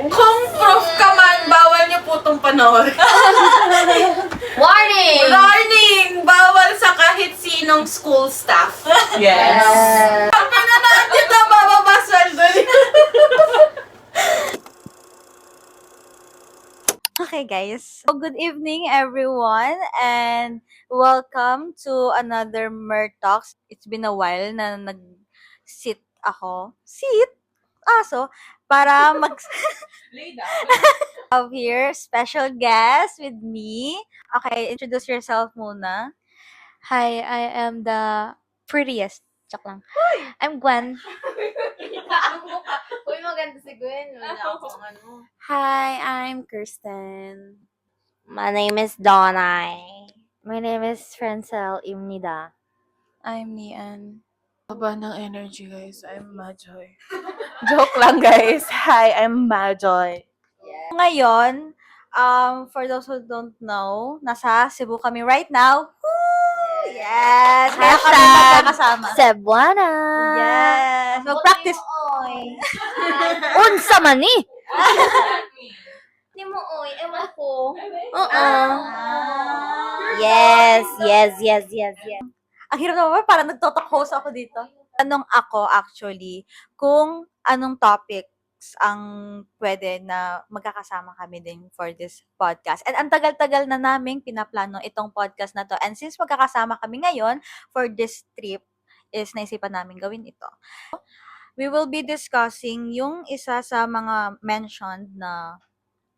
Kung proof ka man, bawal niyo po itong panoorin. Warning! Warning! Bawal sa kahit sinong school staff. Yes. Sabi na natin na bababa sweldo niyo. Okay, guys. So, good evening, everyone, and welcome to another Mer Talks. It's been a while na nag-sit ako. Aso. Para Lay down. have here special guest with me. Okay, introduce yourself muna. Hi, I am the prettiest. Chak lang. I'm Gwen. Uy, maganda si Gwen. Hi, I'm Kirsten. My name is Donai. My name is Francel Imnida. I'm Nian. Haba ng energy, guys. I'm Majoy. Joke lang, guys. Hi, I'm Majoy. Ngayon, for those who don't know, nasa Cebu kami right now. Woo! Yes! Kaya kami magkakasama. Cebuana. Yes! Mag-practice. Unsa man ni? Ni mo oy, ewan ko. Oo. Yes. Ang hirap naman, parang nagtotalk host ako dito. Tanong ako actually kung anong topics ang pwede na magkakasama kami din for this podcast. And ang tagal-tagal na naming pinaplano itong podcast na to. And since magkakasama kami ngayon for this trip, is naisipan namin gawin ito. We will be discussing yung isa sa mga mentioned na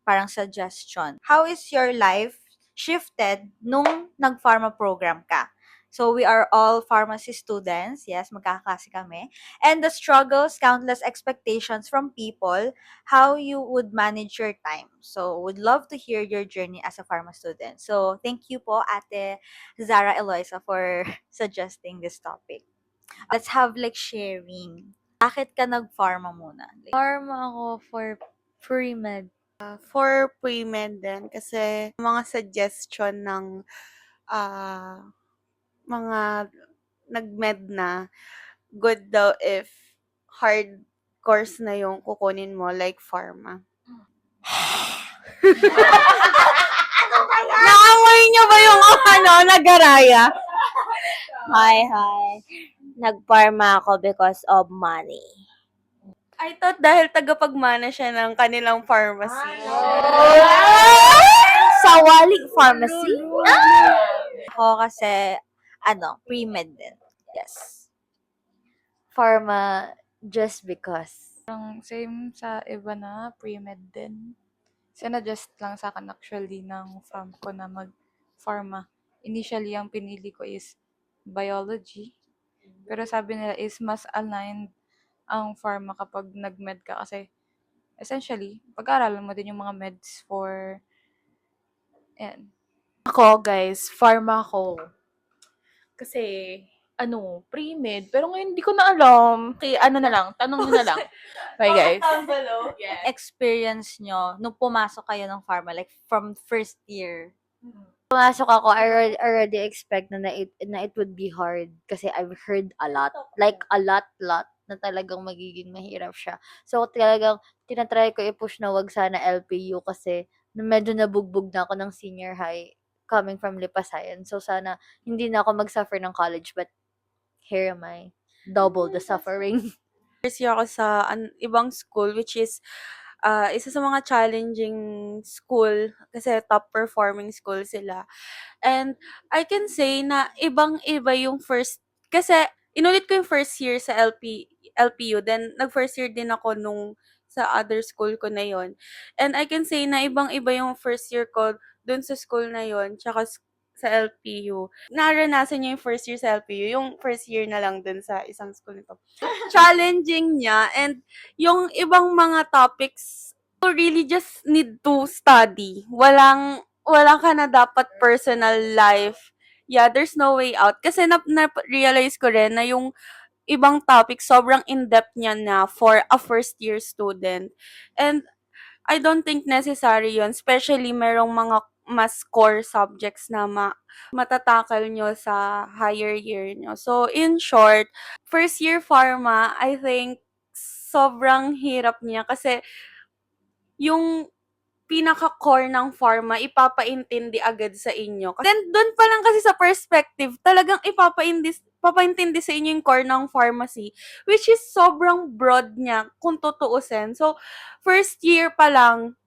parang suggestion. How is your life shifted nung nag-pharma program ka? So, we are all pharmacy students. Yes, magkakaklase kami. And the struggles, countless expectations from people, how you would manage your time. So, would love to hear your journey as a pharma student. So, thank you po, Ate Zara Eloisa, for suggesting this topic. Let's have like sharing. Bakit ka nag-pharma muna? Pharma ako for pre-med. For pre-med din kasi mga suggestion ng mga nag-med na good daw if hard course na yung kukunin mo like pharma. Naamoy niyo ba yung nagaraya? Hi. Nag-pharma ako because of money. I thought dahil tagapagmana siya ng kanilang pharmacy. Sa Waling Pharmacy? Ako kasi, pre-med din. Yes. Pharma just because. Same sa iba na, pre-med din. Sinadjust lang sa akin actually ng farm ko na mag-pharma. Initially, ang pinili ko is biology. Pero sabi nila is mas aligned ang pharma kapag nag-med ka kasi essentially, pag-aaralan mo din yung mga meds for yan. Ako, guys, pharma ako. Kasi, pre-med. Pero ngayon, hindi ko na alam. Kaya tanong nyo na lang. Okay, guys. Yes. Experience nyo nung pumasok kayo ng pharma, like from first year? Pumasok ako, I already expect na it would be hard kasi I've heard a lot. Like, a lot na talagang magiging mahirap siya. So, talagang tinatry ko i-push na wag sana LPU kasi medyo nabugbog na ako ng senior high coming from Lipasayan. So, sana hindi na ako mag-suffer ng college but here am I. Double the suffering. First year ako sa ibang school which is isa sa mga challenging school kasi top performing school sila. And I can say na ibang-iba yung first kasi inulit ko yung first year sa LPU then nag-first year din ako nung sa other school ko na yon. And I can say na ibang-iba yung first year ko dun sa school na yon tsaka sa LPU. Naranasan niyo yung first year sa LPU, yung first year na lang dun sa isang school nito. Challenging niya and yung ibang mga topics you really just need to study. Wala ka na dapat personal life. Yeah, there's no way out. Kasi na-realize ko rin na yung ibang topic, sobrang in-depth niya na for a first year student. And I don't think necessary yun. Especially merong mga mas core subjects na matatakal nyo sa higher year nyo. So, in short, first year pharma, I think sobrang hirap niya kasi yung pinaka-core ng pharma, ipapaintindi agad sa inyo. Then, doon pa lang kasi sa perspective, talagang papaintindi sa inyo yung core ng pharmacy, which is sobrang broad niya, kung tutuusin. So, first year pa lang,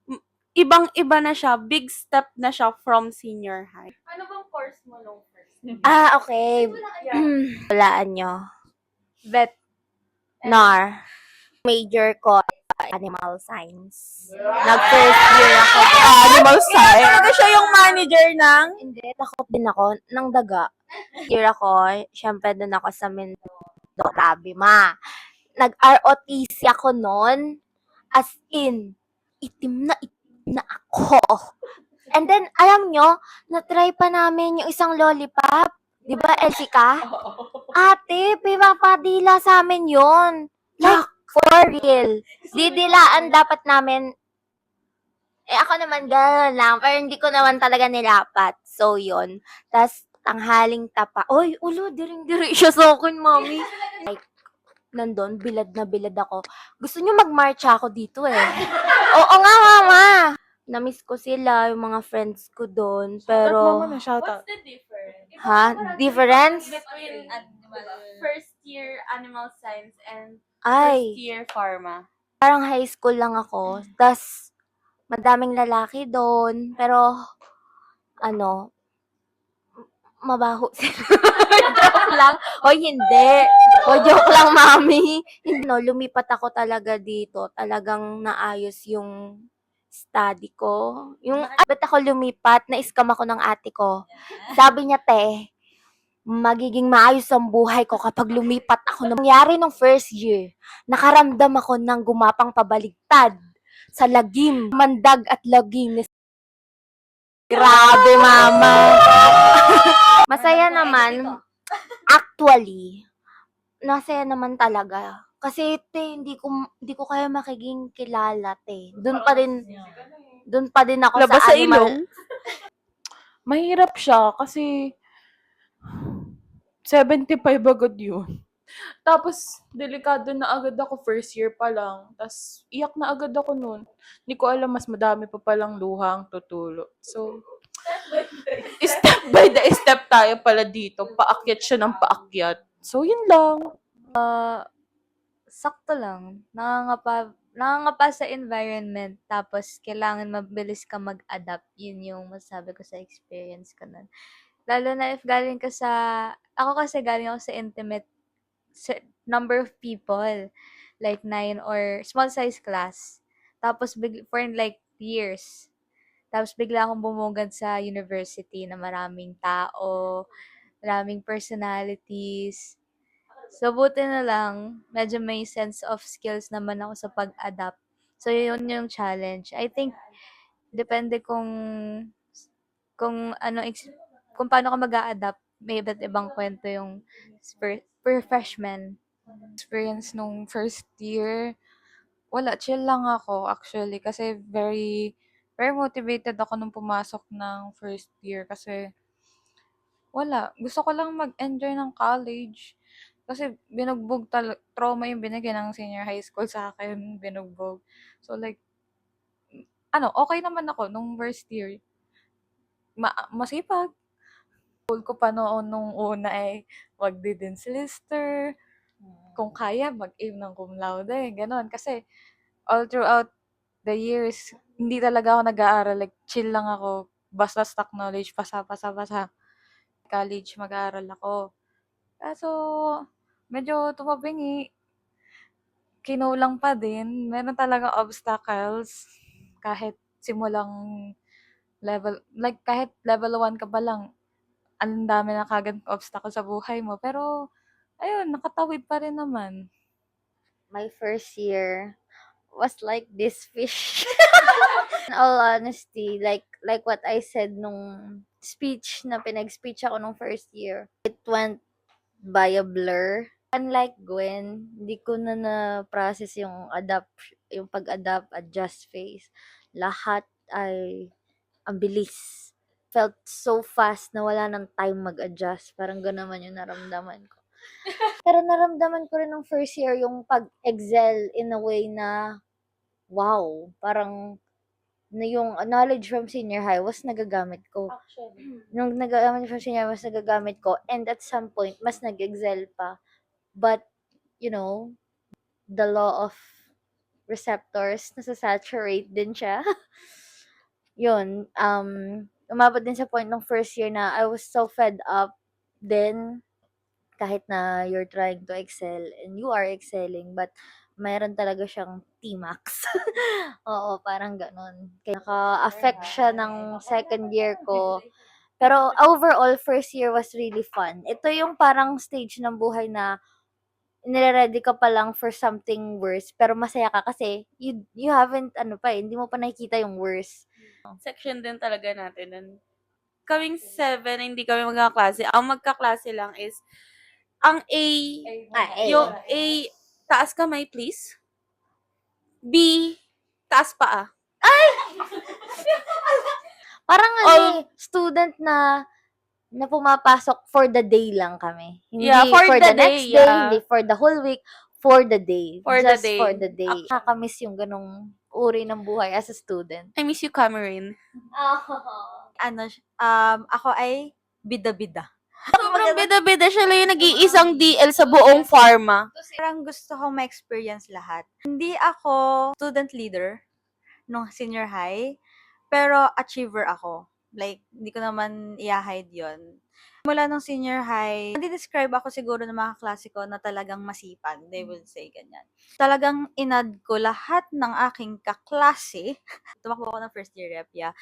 ibang-iba na siya, big step na siya from senior high. Ano bang course mo nung first year? Okay. Walaan nyo. Vet. NAR. Major ko, animal science. Nag-first year ako. Animal science. Talaga siya yung manager ng... Hindi, takot din ako ng daga. Year ako, syempre doon ako sa Mindoro. Grabe, ma. Nag-ROTC ako noon. As in, itim na ako. And then, alam nyo, na-try pa namin yung isang lollipop. Di ba, Elsica? Ate, pinapadila sa amin yun. Like, for real. Didilaan dapat namin. Ako naman gano'n lang. Pero hindi ko naman talaga nilapat. So, yun. Tapos, tanghaling tapa. Oy, ulo, diring-diri siya sa akin, mami. Like, nandun, bilad na bilad ako. Gusto nyo mag-marcha ako dito eh. Oo nga, mama. Namiss ko sila, yung mga friends ko doon. Pero, Shoutout. What's the difference? ha? Difference? Between first year animal science and Ay, first year pharma. parang high school lang ako. Tas, madaming lalaki doon. Pero, ano, mabaho sila. Joke lang. Hoy, hindi. O, joke lang, mami. No, lumipat ako talaga dito. Talagang naayos yung study ko. Yung, ba't ako lumipat, na-scam ako ng ate ko. Sabi niya, te, magiging maayos ang buhay ko kapag lumipat ako. Nangyari nung first year, nakaramdam ako ng gumapang pabaligtad sa lagim, mandag at lagim. Grabe, mama. Masaya naman. Actually, nasaya naman talaga. Kasi, te, hindi ko kaya makiging kilala, te. Doon pa din ako Labas sa sa animal. ilong? Mahirap siya kasi 75 agad yun. Tapos, delikado na agad ako first year pa lang. Tapos, iyak na agad ako nun. Hindi ko alam, mas madami pa palang luhang tutulo. So, step by the step tayo pala dito. Paakyat siya ng paakyat. So, yun lang. Sakto lang. Nangangapa sa environment. Tapos, kailangan mabilis ka mag-adapt. Yun yung masabi ko sa experience ko nun. Lalo na if galing ka sa... Ako kasi galing ako sa intimate number of people. Like 9 or small size class. Tapos, for like years. Tapos, bigla akong bumugad sa university na maraming tao, maraming personalities. So, buti na lang, medyo may sense of skills naman ako sa pag-adapt. So, yun yung challenge. I think, depende kung ano, kung paano ka mag-a-adapt. May iba't ibang kwento yung per freshman. Experience nung first year, wala, chill lang ako actually. Kasi very, very motivated ako nung pumasok ng first year. Kasi, wala. Gusto ko lang mag-enjoy ng college. Kasi binugbog trauma yung binigay ng senior high school sa akin, binugbog. So like, okay naman ako nung first year. Masipag. Goal ko pa noon nung una ay magdi-dean's lister. Kung kaya, mag-aim ng cum laude. Ganon. Kasi all throughout the years, hindi talaga ako nag-aaral. Like, chill lang ako. Basta stock knowledge, pasa. College, mag-aaral ako. Kaso, medyo tumabingi. Kinulang pa din. Meron talaga obstacles. Kahit simulang kahit level 1 ka pa lang, ang dami na kagad obstacle sa buhay mo. Pero, ayun, nakatawid pa rin naman. My first year was like this fish. In all honesty, like what I said nung speech na pinag-speech ako nung first year, it went by a blur. Unlike Gwen, hindi ko na na-process yung pag-adapt, adjust phase. Lahat ay ang bilis. Felt so fast na wala nang time mag-adjust. Parang gano'n naman yung naramdaman ko. Pero naramdaman ko rin nung first year yung pag-excel in a way na wow, parang na yung knowledge from senior high was nagagamit ko. Nung nagagamit from senior high was nagagamit ko, and at some point, mas nag-excel pa. But, you know, the law of receptors, nasa-saturate din siya. Yun, umabot din sa point ng first year na I was so fed up then kahit na you're trying to excel and you are excelling, but mayroon talaga siyang T-max. Oo, parang gano'n. Kaya naka-affect siya ng second year ko. Pero overall, first year was really fun. Ito yung parang stage ng buhay na nire-ready ka pa lang for something worse, pero masaya ka kasi you haven't ano pa, hindi mo pa nakikita yung worst. Section din talaga natin. And kaming 7, hindi kami magkaklase. Ang magkaklase lang is, ang A, yung A, taas kamay please. B, taas paa. Parang student na pumapasok for the day lang kami. Hindi Yeah, for the next day, day, yeah. hindi for the whole week, for the day. For the Just day. for the day. Nakakamiss yung ganong uri ng buhay as a student. I miss you, Cameron. Ako ay bida-bida. Sobrang bida-bida siya lang yung nag-iisang DL sa buong pharma. Parang gusto kong ma-experience lahat. Hindi ako student leader nung senior high, pero achiever ako. Like, hindi ko naman i-hide yun. Mula nung senior high, describe ako siguro ng mga klase ko na talagang masipag. They will say ganyan. Talagang inad ko lahat ng aking kaklase. Tumakbo ako ng first year rep, yeah.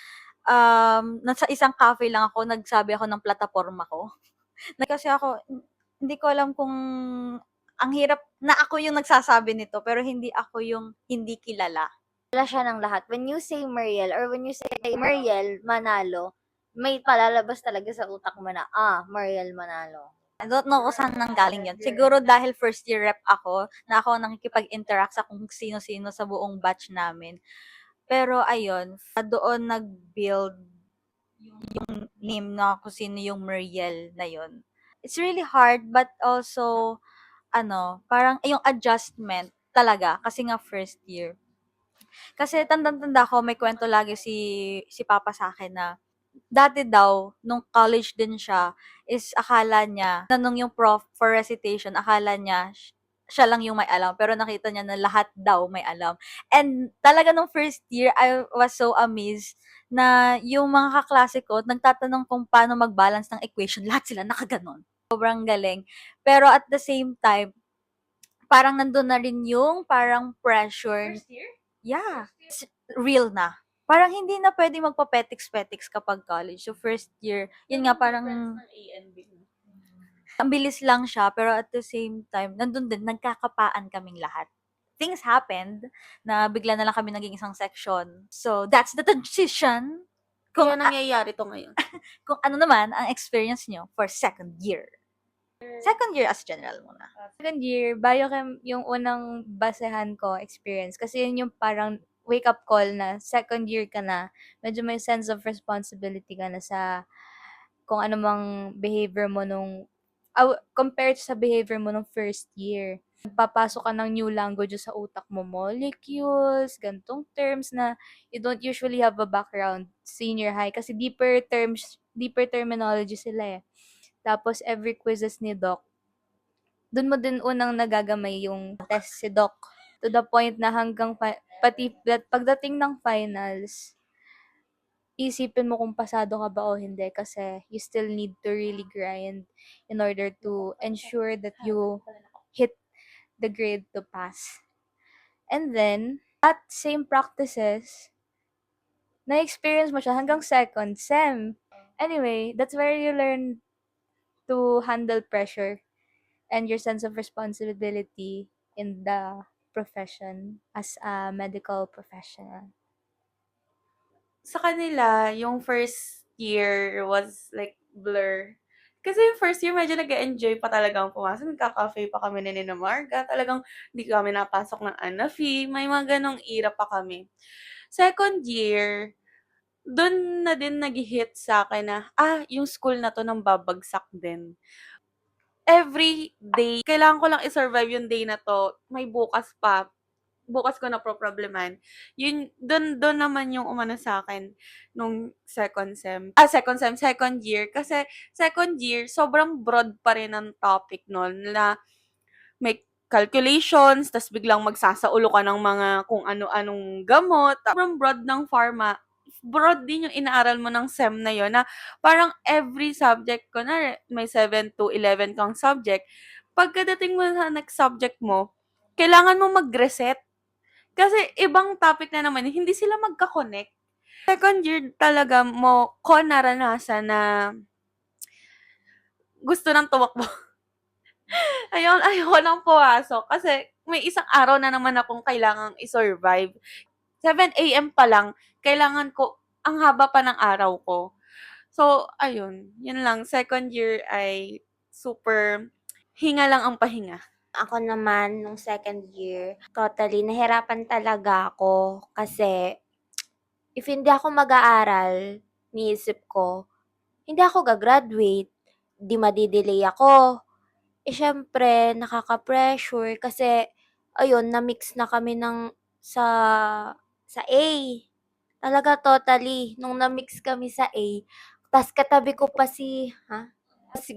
Nasa isang cafe lang ako, nagsabi ako ng plataforma ko. Kasi ako, hindi ko alam kung ang hirap na ako yung nagsasabi nito, pero hindi ako yung hindi kilala. Wala siya ng lahat. When you say Mariel or when you say Mariel Manalo, may palalabas talaga sa utak mo na, Mariel Manalo. I don't know kung saan nanggaling yun. Siguro dahil first year rep ako, na ako nakikipag-interact sa kung sino-sino sa buong batch namin. Pero ayun, doon nag-build yung name na kung sino yung Mariel na yun. It's really hard, but also, parang yung adjustment talaga, kasi nga first year. Kasi tandang-tanda ko, may kwento lagi si Papa sa akin na dati daw, nung college din siya, is akala niya, nung yung prof for recitation, akala niya, siya lang yung may alam. Pero nakita niya na lahat daw may alam. And talaga nung first year, I was so amazed na yung mga kaklase ko, nagtatanong kung paano mag-balance ng equation. Lahat sila nakaganon. Sobrang galing. Pero at the same time, parang nandun na rin yung parang pressure. First year? Yeah. It's real na. Parang hindi na pwede magpa-petics-petics kapag college. So, first year, yun nga parang ang bilis lang siya, pero at the same time, nandun din, nagkakapaan kaming lahat. Things happened na bigla na lang kami naging isang section. So, that's the transition. Kaya nangyayari to ngayon. Kung ano naman ang experience nyo for second year. Second year as general muna. Second year, biochem yung unang basehan ko experience. Kasi yun yung parang wake-up call na second year ka na. Medyo may sense of responsibility ka na sa kung ano mang behavior mo nung compared sa behavior mo nung first year. Papasok ka ng new language sa utak mo, molecules, gantong terms na you don't usually have a background senior high kasi deeper terminology sila eh. Tapos every quizzes ni Doc, dun mo din unang nagagamay yung test si Doc. To the point na hanggang pagdating ng finals, isipin mo kung pasado ka ba o hindi kasi you still need to really grind in order to ensure that you hit the grade to pass. And then, that same practices, na-experience mo siya hanggang second sem. Anyway, that's where you learn to handle pressure and your sense of responsibility in the profession as a medical professional. Sa kanila, yung first year was like blur. Kasi yung first year, medyo nag-enjoy pa talagang pumasok. Nagka-cafe pa kami ni Nina Marga. Talagang hindi kami napasok ng Anafi. May mga ganong era pa kami. Second year, dun na din nag-hit sa akin na, yung school na to nang babagsak din. Every day, kailangan ko lang i-survive yung day na to. May bukas pa. bukas ko na problemahin. Yun, dun naman yung umano sa akin nung second year. Kasi second year, sobrang broad pa rin ang topic nun na may calculations, tas biglang magsasaulo ka ng mga kung ano-anong gamot. Sobrang broad ng pharma. Broad din yung inaaral mo ng SEM na yun na parang every subject ko na may 7 to 11 kang subject. Pagkadating mo sa next subject mo, kailangan mo mag-reset. Kasi ibang topic na naman, hindi sila magka-connect. Second year talaga mo ko naranasan na gusto nang tumakbo. Ayoko nang pumasok kasi may isang araw na naman akong kailangang i-survive. 7 AM pa lang, kailangan ko, ang haba pa ng araw ko. So, ayun, yun lang. Second year ay super hinga lang ang pahinga. Ako naman, nung second year, totally nahirapan talaga ako kasi if hindi ako mag-aaral, iniisip ko, hindi ako gagraduate, di madidelay ako. Eh, syempre, nakaka-pressure kasi, ayun, na-mix na kami sa, sa A. Talaga totally, nung na-mix kami sa A, tas katabi ko pa si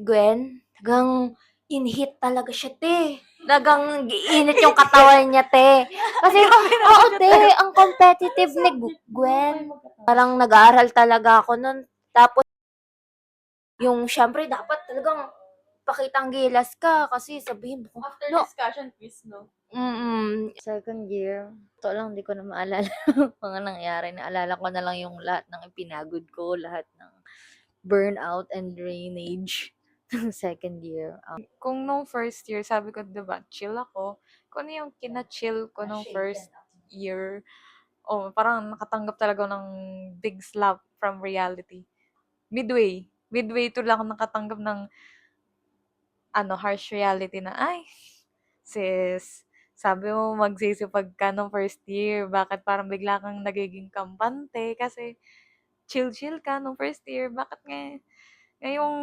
Gwen, tagang inhit talaga siya, te. Talagang init yung katawan niya, te. Kasi, oo, te, ang competitive ni Gwen. Parang nag-aaral talaga ako nun. Tapos, yung syempre, dapat talagang pakitang gilas ka kasi sabihin mo, After no, discussion, please, no? Second year, totoo lang, di ko na maalala mga nangyari. Naalala ko na lang yung lahat ng ipinagod ko, lahat ng burnout and drainage ng second year. Kung nung first year, sabi ko, diba, chill ako. Kung ano yung kina-chill ko nung first year, parang nakatanggap talaga ako ng big slap from reality. Midway to lang ako nakatanggap ng harsh reality na, ay, sis, sabi mo magsisipag ka nung first year, bakit parang bigla kang nagiging kampante kasi chill-chill ka nung first year, bakit ngayong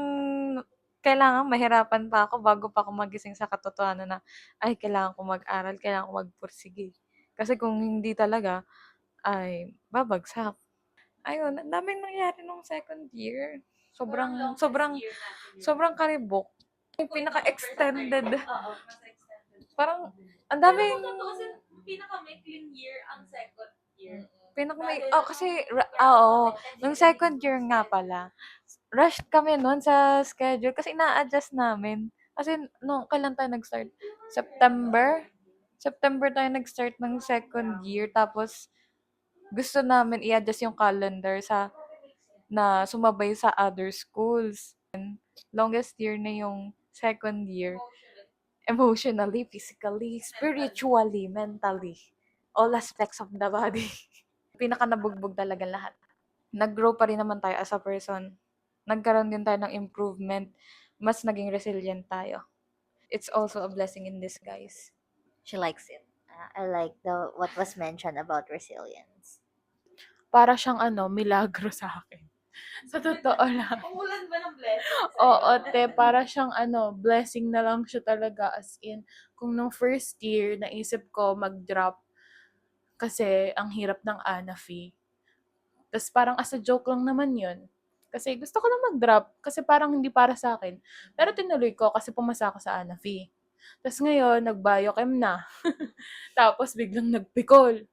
kailangan mahirapan pa ako bago pa ako magising sa katotohanan na, ay, kailangan ko mag-aral, kailangan ko magpursige. Kasi kung hindi talaga, ay, babagsak. Ayun, ang daming nangyari nung second year. Sobrang karibok. Yung pinaka-extended. Parang, ang daming, pinaka-maikling year ang second year. nung second year nga pala, rushed kami nun sa schedule kasi ina-adjust namin. Kasi, kailan tayo nag-start? September? September tayo nag-start ng second year, tapos, gusto namin i-adjust yung calendar na sumabay sa other schools. Longest year na yung second year. Emotionally, physically, spiritually, mentally. All aspects of the body. Pinaka nabugbog talaga lahat. Nag-grow pa rin naman tayo as a person. Nagkaroon din tayo ng improvement. Mas naging resilient tayo. It's also a blessing in disguise. She likes it. I like what was mentioned about resilience. Para siyang milagro sa akin. Sa totoo lang. Umulan ba ng blessings? Oo, te, para siyang blessing na lang siya talaga, as in, kung nung first year, naisip ko mag-drop kasi ang hirap ng ANA-fee. Tapos parang as a joke lang naman yun. Kasi gusto ko lang mag-drop kasi parang hindi para sa akin. Pero tinuloy ko kasi pumasa ako sa ANA-fee. Tapos ngayon, nag-biochem na. Tapos biglang nagpikol.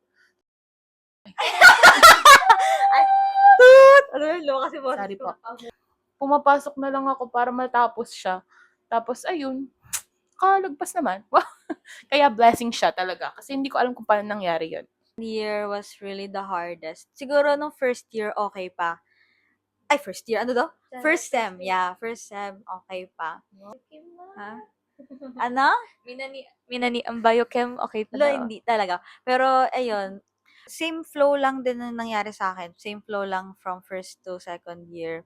Ano yun, lo kasi boses Sorry ko. po. Pumapasok na lang ako para matapos siya. Tapos ayun, kalagpas naman. Kaya blessing siya talaga. Kasi hindi ko alam kung paano nangyari yun. Year was really the hardest. Siguro nung first year, okay pa. Ay, first year, ano daw? First sem, yeah. First sem, okay pa. Ha? Ano? Minani, ang biochem, okay pa Lo, daw. hindi talaga. Pero, ayun, same flow lang din ang nangyari sa akin. Same flow lang from first to second year.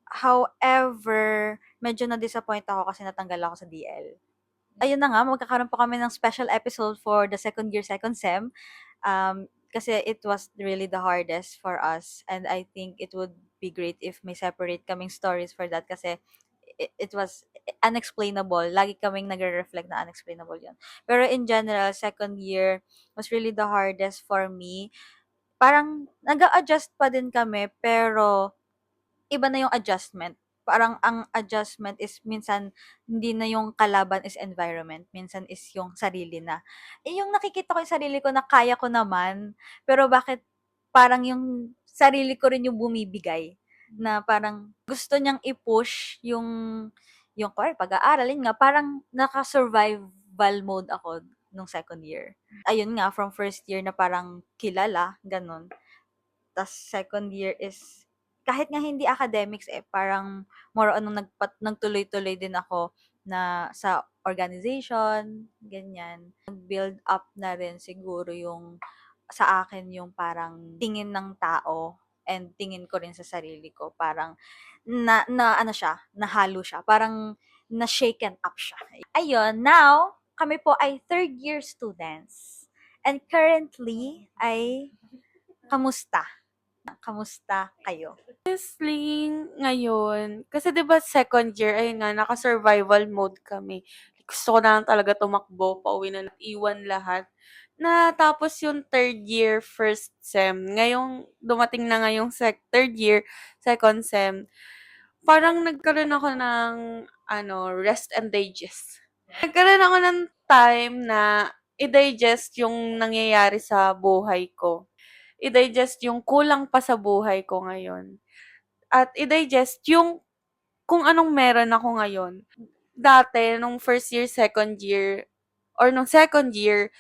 However, medyo na-disappoint ako kasi natanggal ako sa DL. Ayun na nga, magkakaroon pa kami ng special episode for the second year, second sem. Kasi it was really the hardest for us. And I think it would be great if may separate kaming stories for that kasi it was unexplainable. Lagi kaming nagre-reflect na unexplainable yun. Pero in general, second year was really the hardest for me. Parang nag-a-adjust pa din kami, pero iba na yung adjustment. Parang ang adjustment is minsan hindi na yung kalaban is environment, minsan is yung sarili na. Yung nakikita ko yung sarili ko na kaya ko naman, pero bakit parang yung sarili ko rin yung bumibigay na parang gusto niyang i-push yung pag-aaral, yun nga, parang naka-survival mode ako nung second year. Ayun nga, from first year na parang kilala, ganun. Tas second year is kahit nga hindi academics parang more on nung nagtuloy-tuloy din ako na sa organization, ganyan. Nag-build up na rin siguro yung sa akin yung parang tingin ng tao and tingin ko rin sa sarili ko. Parang na ano siya, nahalo siya. Parang na-shaken up siya. Ayun, now, kami po ay third year students. And currently ay kamusta? Kamusta kayo? Honestly, ngayon, kasi 'di ba second year, ayun nga, naka-survival mode kami. Gusto ko na lang talaga tumakbo, pauwi na lang, iwan lahat. Tapos yung third year, first sem, ngayong dumating na ngayong third year, second sem, parang nagkaroon ako ng rest and digest. Nagkaroon ako ng time na i-digest yung nangyayari sa buhay ko. I-digest yung kulang pa sa buhay ko ngayon. At i-digest yung kung anong meron ako ngayon. Dati, nung first year, second year, or nung second year,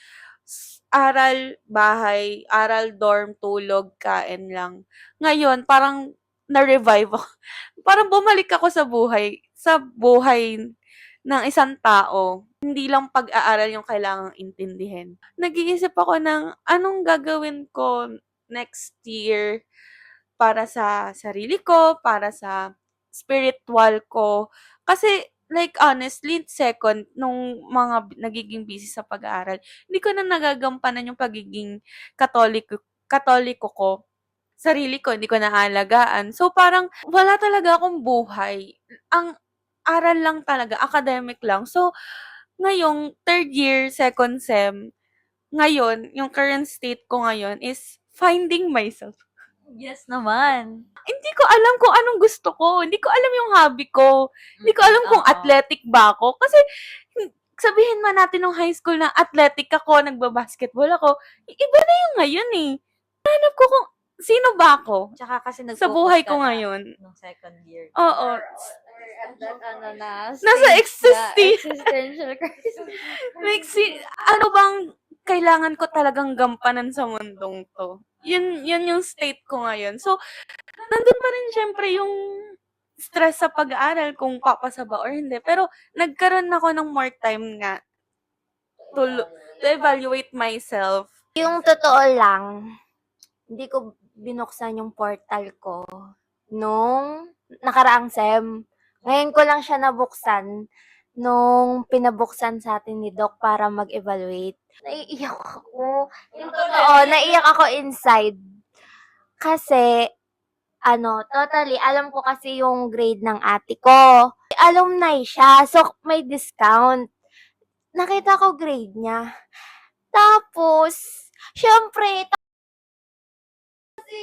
aral, bahay, aral, dorm, tulog, kain lang. Ngayon, parang na-revive ako. Parang bumalik ako sa buhay ng isang tao. Hindi lang pag-aaral yung kailangang intindihin. Nag-iisip ako ng anong gagawin ko next year para sa sarili ko, para sa spiritual ko. Kasi, like, honestly, second, nung mga nagiging busy sa pag-aaral, hindi ko na nagagampanan yung pagiging katoliko ko. Sarili ko, hindi ko naalagaan. So, parang, wala talaga akong buhay. Ang aral lang talaga, academic lang. So, ngayong third year, second sem, ngayon, yung current state ko ngayon is finding myself. Yes naman. Hindi ko alam kung anong gusto ko. Hindi ko alam yung hobby ko. Hindi ko alam kung Oo. athletic ba ako. Kasi, sabihin man natin nung high school na athletic ako, nagbabasketball ako, iba na yung ngayon eh. Hanap ko kung sino ba ako Tsaka kasi sa nag-focus buhay ka ko na ngayon. nung second year. Oo. Nasa Nasa existing. existential crisis. Like, ano bang kailangan ko talagang gampanan sa mundong to? Yun yung state ko ngayon. So, nandun pa rin syempre yung stress sa pag-aaral kung papasa ba or hindi. Pero, nagkaroon ako ng more time nga to evaluate myself. Yung totoo lang, hindi ko binuksan yung portal ko nung nakaraang sem. Ngayon ko lang siya nabuksan nung pinabuksan sa atin ni Doc para mag-evaluate. Naiiyak ako. Yung totoo, naiiyak ako inside. Kasi, totally, alam ko kasi yung grade ng ate ko. Alumni siya, so may discount. Nakita ko grade niya. Tapos, syempre, kasi,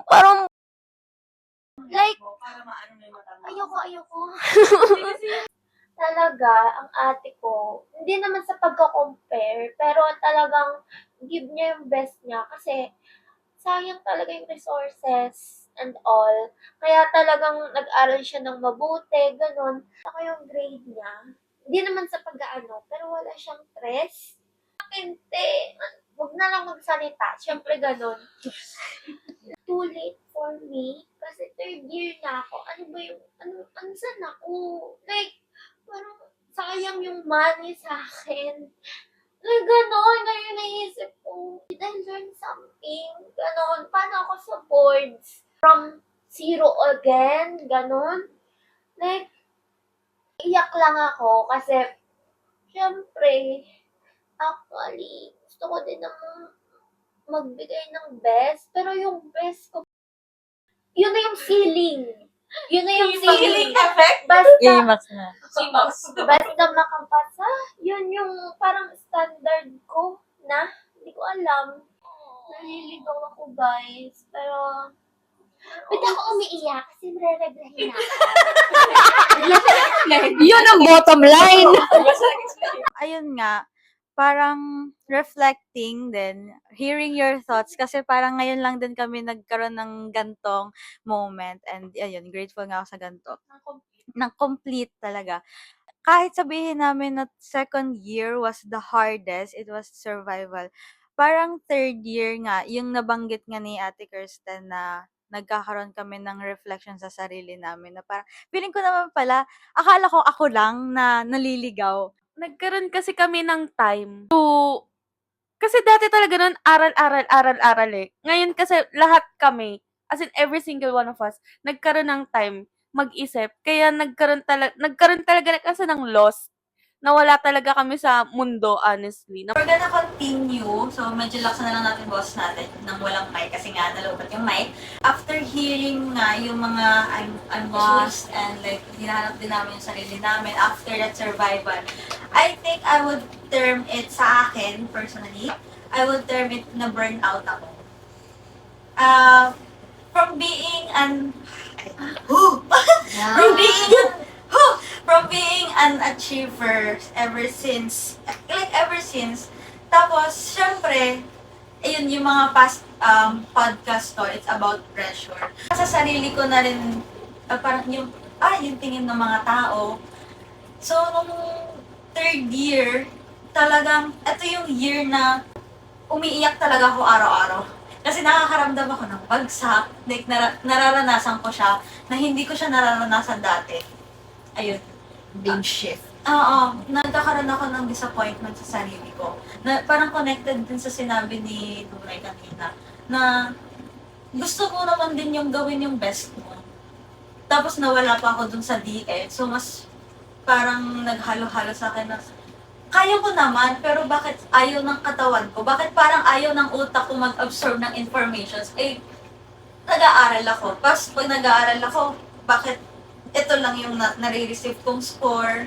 parang, like, ayoko. Talaga, ang ate ko, hindi naman sa pagko-compare, pero talagang give niya yung best niya kasi sayang talaga yung resources and all. Kaya talagang nag-aral siya ng mabuti, ganun. Saka yung grade niya, hindi naman sa pag-aano, pero wala siyang stress. Hindi, wag na lang magsalita. Siyempre ganun. Too late for me kasi third year na ako. Ano ba yung, saan ako? Like, parang sayang yung money sa akin. Like, gano'n. Ngayon naisip ko, did I learn something? Gano'n. Paano ako sa boards? From zero again? Gano'n. Like, iyak lang ako kasi, syempre, actually, gusto ko din naman magbigay ng best. Pero yung best ko, yun na yung ceiling. Yun na yung Feeling effect? Max na. Basta makapasa, yun yung parang standard ko na. Hindi ko alam. Naliligaw ako, guys. Pero, ba't ako umiiyak? Kasi nare-reglahin ako. Yun ang bottom line. Ayun nga, parang reflecting din, hearing your thoughts, kasi parang ngayon lang din kami nagkaroon ng gantong moment, and ayun, grateful nga ako sa ganto. Ng complete talaga. Kahit sabihin namin na second year was the hardest, it was survival. Parang third year nga, yung nabanggit nga ni Ate Kirsten na nagkakaroon kami ng reflection sa sarili namin na parang, feeling ko naman pala, akala ko ako lang na naliligaw. Nagkaroon kasi kami ng time to kasi dati talaga nun aral eh. Ngayon kasi lahat kami, as in every single one of us, nagkaroon ng time mag-isip. Kaya nagkaroon talaga kasi ng loss na wala talaga kami sa mundo, honestly. We're gonna continue. So, medyo laksan na lang natin boss natin nang walang mic kasi nga nalobot yung mic. After hearing nga yung mga I'm lost and like hinahanap din namin yung sarili namin after that survival, I think I would term it sa akin, personally, I would term it na burnout ako. From being an from being an achiever ever since, tapos, syempre, ayun, yung mga past podcast ko, it's about pressure. Sa sarili ko na rin, parang yung tingin ng mga tao. So, nung third year, talagang, ito yung year na umiiyak talaga ako araw-araw. Kasi nakakaramdam ako ng bagsak, like, nararanasan ko siya, na hindi ko siya nararanasan dati. Ayun. Big shift. Oo, nagkakaroon ako ng disappointment sa sarili ko. Na parang connected din sa sinabi ni Dunay kanina, na gusto ko naman din yung gawin yung best mo. Tapos nawala pa ako dun sa DE, so mas parang naghalo-halo sa akin na kaya ko naman, pero bakit ayaw ng katawan ko? Bakit parang ayaw ng utak ko mag-absorb ng informations? Nag-aaral ako. Tapos pag nag-aaral ako, bakit ito lang yung nare-receive kong score,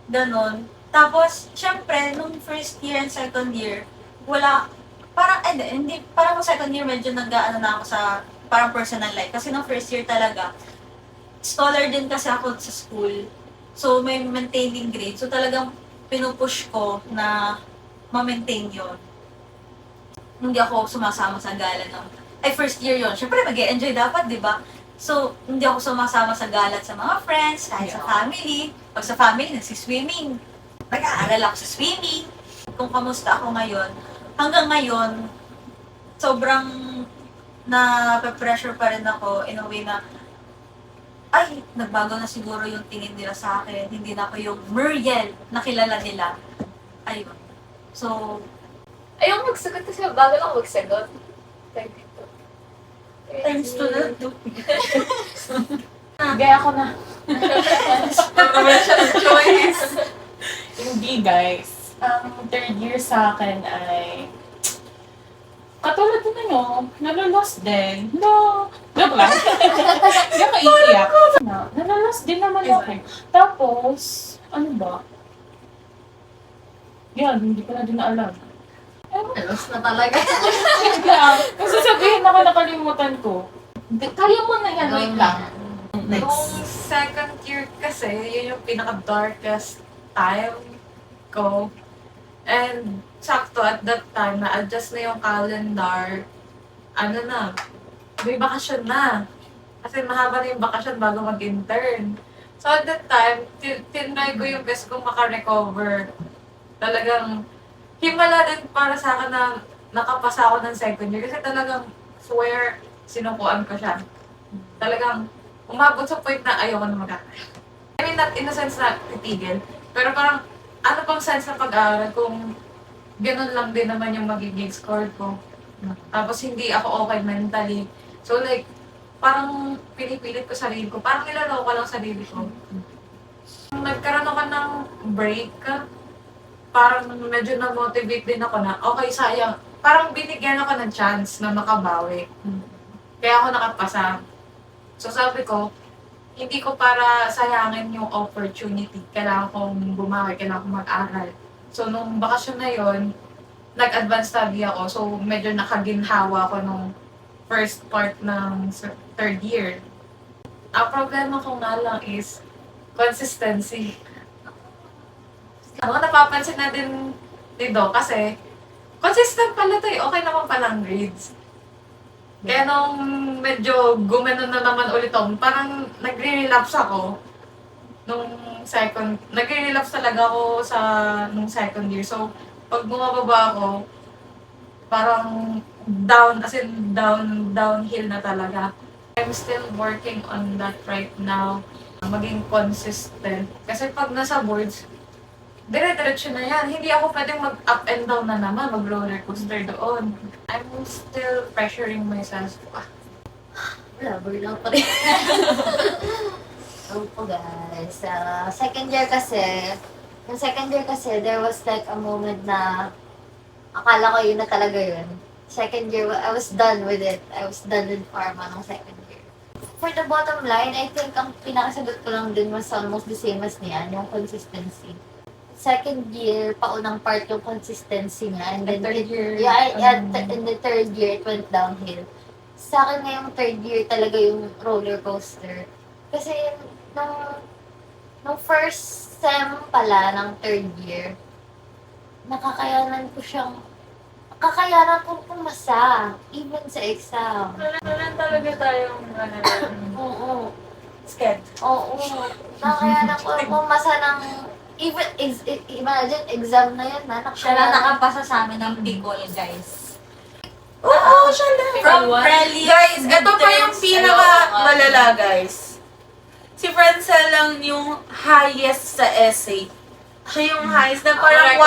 ganon. Tapos, syempre, nung first year and second year, wala, parang, hindi, parang nung second year, medyo nag-ano na ako sa, parang personal life. Kasi nung first year talaga, scholar din kasi ako sa school. So, may maintaining grade. So, talagang pinupush ko na ma-maintain yun. Hindi ako sumasama sa gala ng, first year yun. Syempre, mag-enjoy dapat, di ba? So, hindi ako sumasama sa galat sa mga friends, kahit sa family. Pag sa family, nagsiswimming. Nag-aaral ako sa swimming. Kung kamusta ako ngayon, hanggang ngayon, sobrang na-pressure pa rin ako in a way na, nagbago na siguro yung tingin nila sa akin. Hindi na ako yung Muriel na kilala nila. Ayun. So, Ayaw magsagot kasi bago lang magsagot. thanks to that. Gaya ko na. Controversial choice. Hindi, guys. Ang third year sa akin ay katulad din nyo, nalolost din. No, joke lang. Hindi ako iiyak. Nalolost din naman ako. Tapos, ano ba? Yan, hindi ko na din alam. Alos na talaga. Kasi sabihin ako, nakalimutan ko. Kaya mo na yan, wait lang. Nung second year kasi, yun yung pinaka-darkest time ko. And sakto at that time, na-adjust na yung calendar. May bakasyon na. Kasi mahaba na yung bakasyon bago mag-intern. So at that time, tinry ko yung best kong makarecover. Talagang, himala din para sa akin na nakapasa ako ng second year. Kasi talagang, swear, sinukuan ko siya. Talagang, umabot sa point na ayoko na mag-aaral. I mean, not in the sense na titigil. Pero parang, ano pang sense ng pag-aaral kung ganun lang din naman yung magiging score ko. Tapos hindi ako okay mentally. So like, parang pinipilit ko sarili ko. Parang niloloko ko lang sarili ko. Nagkaroon ako ng break. Parang medyo na-motivate din ako na, okay, sayang. Parang binigyan ako ng chance na makabawi. Kaya ako nakapasa. So sabi ko, hindi ko para sayangin yung opportunity. Kailangan kong bumawi, kailangan kong mag-aral. So, nung bakasyon na yon, nag-advance study ako. So, medyo nakaginhawa ko nung first part ng third year. Ang problema ko nga lang is consistency. Ako napapansin na din dito kasi consistent pala to eh. Okay naman palang grades. Kaya nung medyo gumanon na naman ulit ako, parang nagre-relapse ako nagre-relapse talaga ako nung second year. So, pag bumababa ako, parang downhill na talaga. I'm still working on that right now. Maging consistent. Kasi pag nasa boards, dire-diretso na yan. Hindi ako pwedeng mag-up and down na naman, mag-roller coaster doon. I'm still pressuring myself. Wala, burnout pa rin. So po guys, yung second year kasi, there was like a moment na akala ko yun na talaga yun. Second year, I was done with it. I was done with pharma ng second year. For the bottom line, I think ang pinakasagot ko lang din was almost the same as niyan, yung consistency. Second year, paunang part yung consistency niya. And then, third year, in the third year, it went downhill. Sa akin ngayong third year talaga yung roller coaster. Kasi, nung first sem pala ng third year, nakakayanan kong pumasa, even sa exam. Wala talaga tayong Oo. scared. Oo. Nakakayanan ko pumasa ng, imagine, exam na yun, na. Siya lang nakapasa sa amin ng Bicol, guys. Oo, siya lang. From Preli. Guys, ito pa yung pinaka-malala, guys. Si Francel lang yung highest sa essay. Siya yung highest na parang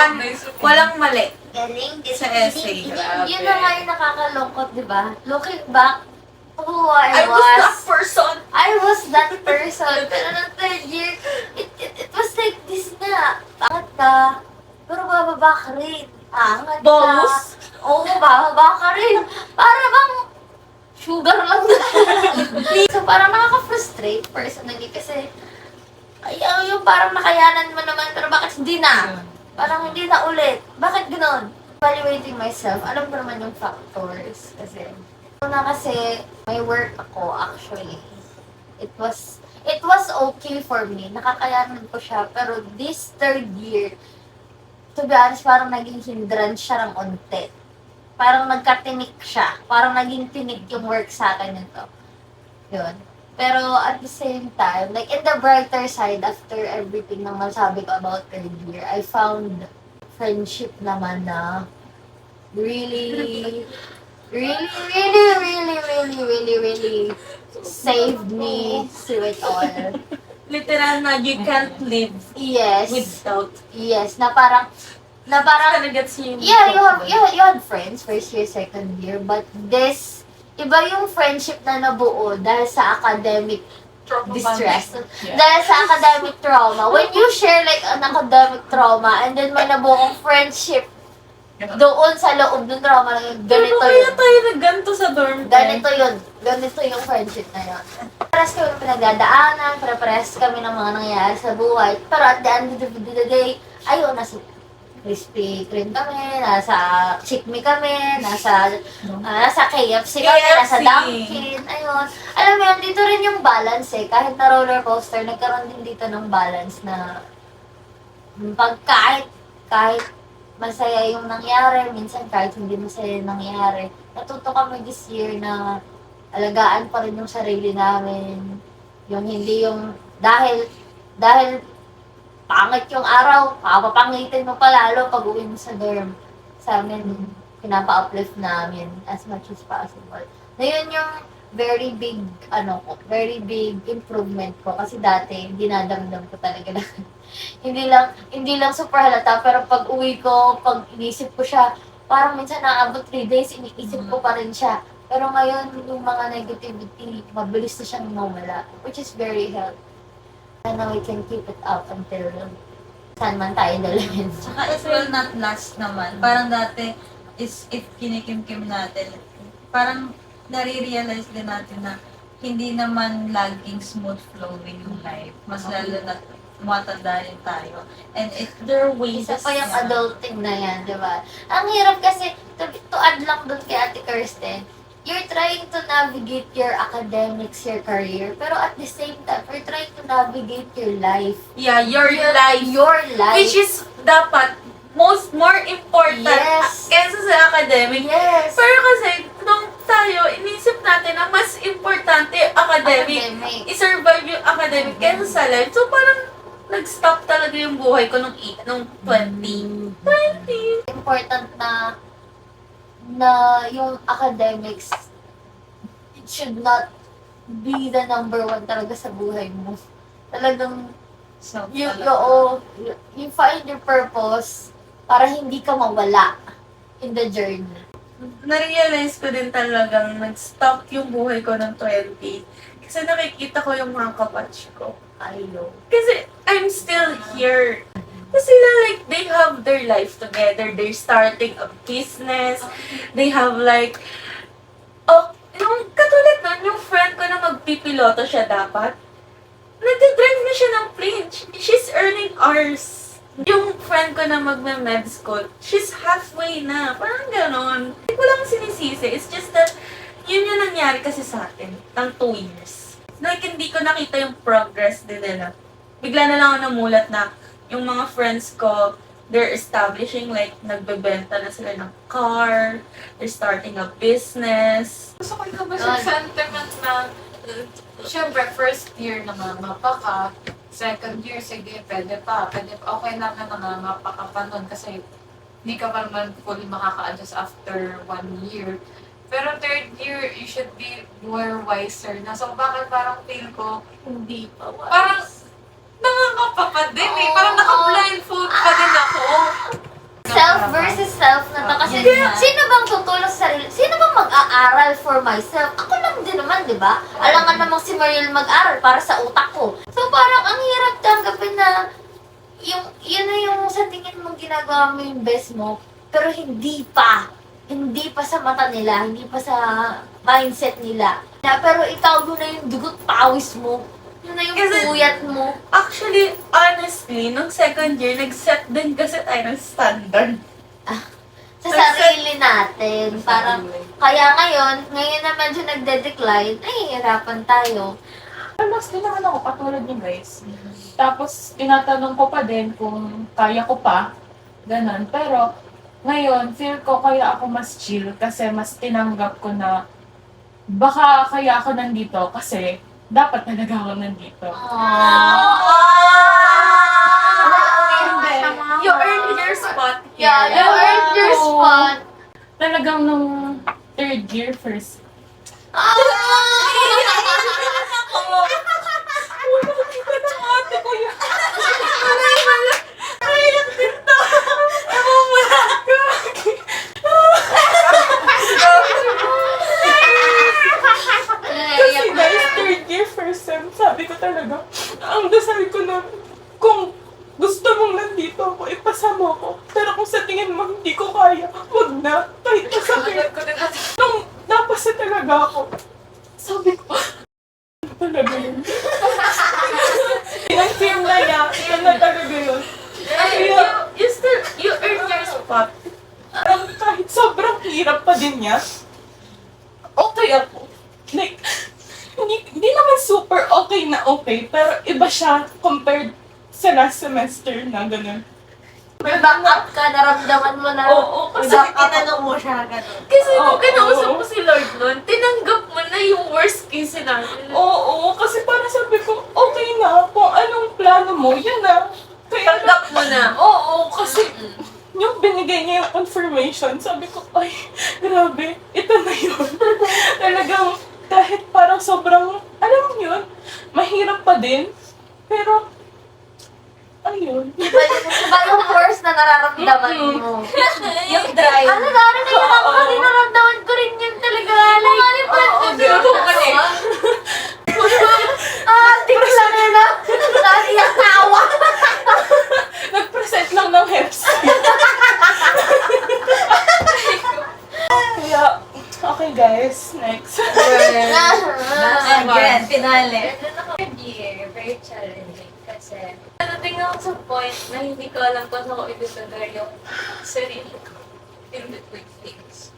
walang mali. Galing. Sa essay, grabe. Yun na nga yung nakakalungkot, di ba? Looking back, who I was that person. I was that person. Pero ng third year, it was like this na. Angat ka, pero bababa ka rin. Angat ka. Bonus? Oo, bababa ka rin. Para bang sugar lang na. So parang nakaka-frustrate personally kasi yung parang nakayanan mo naman pero bakit hindi na? Parang hindi na ulit. Bakit gano'n? Evaluating myself, alam ko naman yung factors kasi may work ako actually. It was okay for me. Nakakayanan ko siya. Pero this third year, to be honest, parang naging hindrance siya ng onte. Parang nagkatinik siya. Parang naging tinik yung work sa akin nito. Yun. Pero at the same time, like in the brighter side, after everything na masabi ko about third year, I found friendship naman na really saved me through it all. Literal na you can't live Yes. without. Yes, na parang Kinda gets you. yeah, you had friends first year, second year, but this iba yung friendship na nabuo dahil sa academic distress. Dahil sa academic trauma. When you share like an academic trauma and then may nabuong friendship doon sa loob ng trauma lang yun, ganito Kaya yun. tayo nagganto sa dorm. Ganito yun. Ganito yung friendship na yun. Parehas kami ng pinagdadaanan, parehas kami ng mga nangyayari sa buhay. Pero at the end of the day, ayun, nasa Krispy Kreme kami, nasa Chick-Me kami, nasa KFC kami, nasa Dunkin, ayun. Alam mo yun, dito rin yung balance eh. Kahit na roller coaster, nagkaroon din dito ng balance na kahit masaya yung nangyari, minsan kahit hindi masaya yung nangyari. Natuto kami this year na alagaan pa rin yung sarili namin. Yung hindi yung, dahil pangit yung araw, papapangitin mo pa lalo pag uwi mo sa dorm. Sa amin, pinapa-uplift namin as much as possible. Na yun yung very big improvement ko. Kasi dati, dinadamdam ko talaga na hindi lang super halata, pero pag uwi ko, pag inisip ko siya, parang minsan naabot 3 days, iniisip ko pa rin siya. Pero ngayon, yung mga negativity, mabilis na siyang mawala, which is very healthy. And now we can keep it up until saan man tayo dalhin. Saka it will not last naman. Parang dati is if kinikim-kim natin, parang nare-realize din natin na hindi naman laging smooth flowing yung life. Mas lalo na tumatanda rin tayo. And there are ways. Isa pa yung adulting na yan, di ba? Ang hirap kasi, to add lang dun kay Ate Kirsten, you're trying to navigate your academics, your career, pero at the same time, you're trying to navigate your life. Yeah, your life. Your life. Which is dapat more important Yes. kaysa sa academic. Yes. Pero kasi, nung tayo, inisip natin na mas importante academic. Academic. I-survive yung academic kaysa sa life. So, parang nag-stop talaga yung buhay ko nung 20. Important na yung academics, it should not be the number one talaga sa buhay mo. Talagang you find your purpose para hindi ka mawala in the journey. Na-realize ko din talagang nag-stop yung buhay ko ng 20. Kasi nakikita ko yung mga kabatch ko. I know. Kasi I'm still here. Kasi sila, like, they have their life together. They're starting a business. They have like, yung katulad nun, yung friend ko na magpipiloto siya dapat, nagdadrive na siya ng plane. She's earning hours. Yung friend ko na magme-med school, she's halfway na. Parang ganon. Hindi ko lang sinisisi. It's just that, yun yung nangyari kasi sa atin, ng 2 years. Like, hindi ko nakita yung progress din nila. Bigla na lang ako namulat na yung mga friends ko, they're establishing, like, nagbebenta na sila ng car, they're starting a business. Gusto ko yung yung sentiment na, syempre, first year nangangapa ka, second year, sige, pwede pa, okay na nangangapa ka pa nun kasi hindi ka pa naman fully makaka-adjust after 1 year. Pero third year, you should be more wiser na. So, bakit parang feel ko, Hindi pa wise. parang nangangapa pa din eh. Parang naka-blindfold pa din ako. Self versus self na to. Kasi sino bang tutulong sa sarili? Sino bang mag-aaral for myself? Ako lang din naman, di ba? Alangan namang si Mariel mag-aral para sa utak ko. So parang ang hirap tanggapin na yun na yung sa tingin mong ginagawa mo yung best mo, pero hindi pa sa mata nila, hindi pa sa mindset nila. Pero ikaw yun na yung dugot pawis mo. Yun na yung Kasi- puyat mo. Actually, honestly, nung second year, nag-set din kasi tayo ng standard. Sa sarili natin. Parang, kaya ngayon na medyo nagde-decline, ay, hirapan tayo. Mas din naman ako, katulad niyo guys. Tapos, tinatanong ko pa din kung kaya ko pa. Ganon. Pero, ngayon, feel ko kaya ako mas chill kasi mas tinanggap ko na baka kaya ako nandito kasi dapat talaga ako nandito. Hindi. You earned your spot here. Yeah, you earned your spot. Talagang nung third year, first. Kasi guys, third year, first sem, sabi ko talaga, ang dasal ko na kung gusto mong nandito ako, ipasa mo ako. Pero kung sa tingin mo hindi ko kaya, wag na. Kahit masakit. Nung napasa talaga ako, sabi ko, talaga yun. Ang team na niya, yun na talaga yun. You earned your spot. Kahit sobrang hirap pa din niya, okay ako. Like, hindi naman super okay na okay, pero iba siya compared sa last semester na gano'n. May back up ka, naramdaman mo na. Oo, kasi Tinanong mo siya, gano'n. Kasi nung Oo. kinausap mo si Lord nun, tinanggap mo na yung worst case scenario. Oo, kasi parang sabi ko, okay na, kung anong plano mo, yun na. Kaya Tanggap mo na. Oo, kasi yung binigay niya yung confirmation, sabi ko, ay, grabe, ito na yun. Talagang, kahit parang sobrang, alam mo yun, mahirap pa din, pero, ayun. Iba yung force na nararamdaman mo. Yung drive. Ano na, ano na yun ako kasi naramdaman ko rin yun talaga. Like, tingnan na na. Dahil yung tawa. Nag-present lang ng Hepsi. Kaya, okay guys. Next. Again, finale. Third year, very challenging kasi nadating ako sa point na hindi ko alam kung saan ko ilulagay yung sarili ko in between things.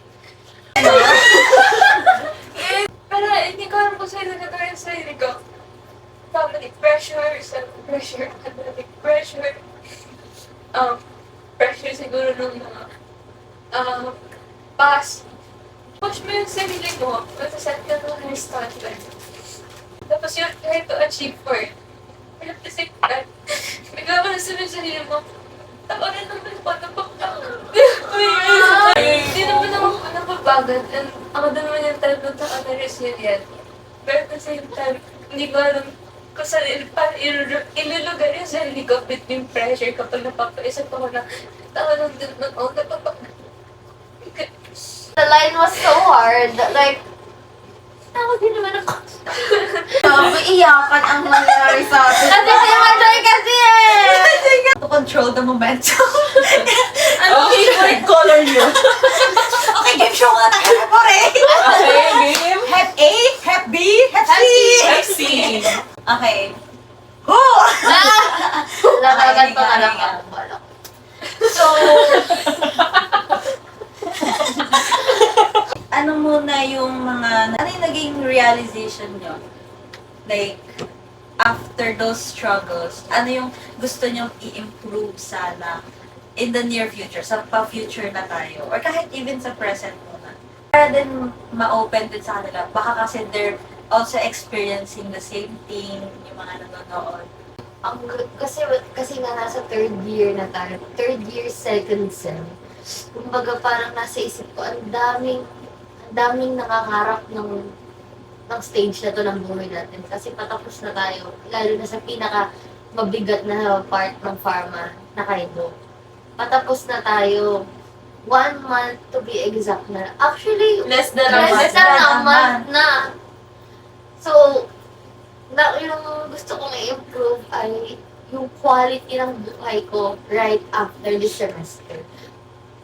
Pero hindi ko alam kung saan ilulagay yung sarili ko. Family pressure, self-pressure, academic pressure, pressure siguro ng mga past. Push mo yung sarili mo, set ka ng high standard. Tapos you try to achieve for it. But at the same time, bigla ka na sunod sa sarili mo, taon na naman pa Hindi naman ako napabagat. And ako din naman yung type ng tao na resilient. Pero at the same time, hindi ko alam kung saan paano ilulugar yung sarili ko between pressure kapag napapaisip ako na taon lang din ng ako napapagat. The line was so hard. Like, ako din naman ako. Iyakan ang nangyari sa atin. Kasi si Majoy kasi eh! To control the momentum. Ano favorite color niyo? Okay, game show nga tayo po rin. Okay, game. Hep A, Hep B, Hep C. FC. Okay. Oh! Lalagan pa nga lang ako. Balak. So, ano muna yung mga, ano yung naging realization nyo? Like, after those struggles, ano yung gusto nyo i-improve sana in the near future, sa pa-future na tayo, or kahit even sa present muna. Para din ma-open din sa kanila, baka kasi they're also experiencing the same thing, yung mga nanonood. Kasi nga nasa third year na tayo. Third year, second sem. Kumbaga parang nasa isip ko, ang daming nakakarap ng stage na to ng buhay natin. Kasi patapos na tayo, lalo na sa pinaka mabigat na part ng pharma na kaido. Patapos na tayo, 1 month to be exact na. Actually, Less than less than a month na. So, yung gusto kong i-improve ay yung quality ng buhay ko right after this semester.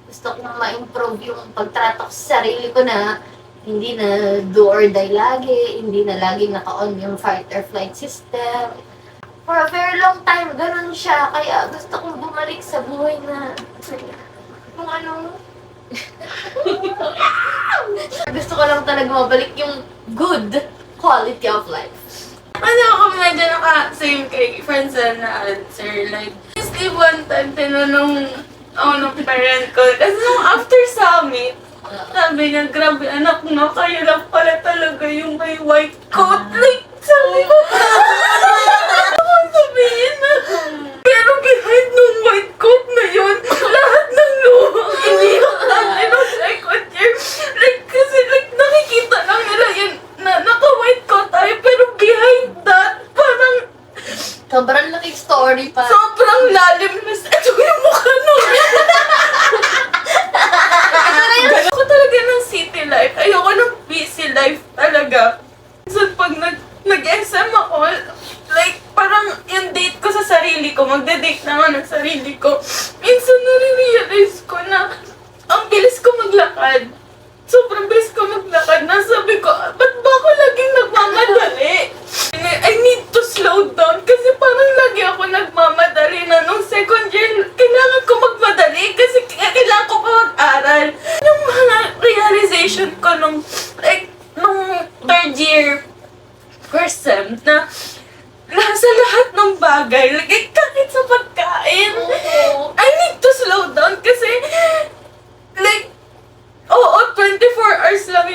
Gusto kong ma-improve yung pagtrato ko sa sarili ko na hindi na do or die lagi, hindi na lagi naka-on yung fight or flight system. For a very long time, ganun siya. Kaya gusto kong bumalik sa buhay na kung ano. Gusto ko lang talaga mabalik yung good quality of life. Ano ako medyo naka-same kay Francel na answer. Like, honestly, one time, tinanong ako ng parent ko. Kasi nung after summit, sabi niya, grabe anak no, kayo lang pala talaga yung may white coat. Like, sabi ko, ako sabihin na, pero behind nung white coat na yun, lahat ng luha, hindi natin ang second year. Like, kasi like, nakikita lang nila yun, na naka-white coat tayo, pero behind that, parang Sobrang laking story pa. sobrang lalim na ito yung mukha nun. Ayoko talaga ng city life. Ayoko ng busy life talaga. So, pag nag-exam ako, like, parang yung date ko sa sarili ko, magde-date na ako ng sarili ko, minsan nare-realize ko na ang bilis ko maglakad. Sobrang bilis ko maglakad na sabi ko, ba't ba ako laging nagmamadali? I need to slow down kasi parang lagi ako nagmamadali na nung second year, kailangan ko magmadali kasi kailangan ko pa mag-aral. Yung mga realization ko nung third year first sem na sa lahat ng bagay, like, kahit sa pagkain, I need to slow down kasi like, oo, 24 hours lang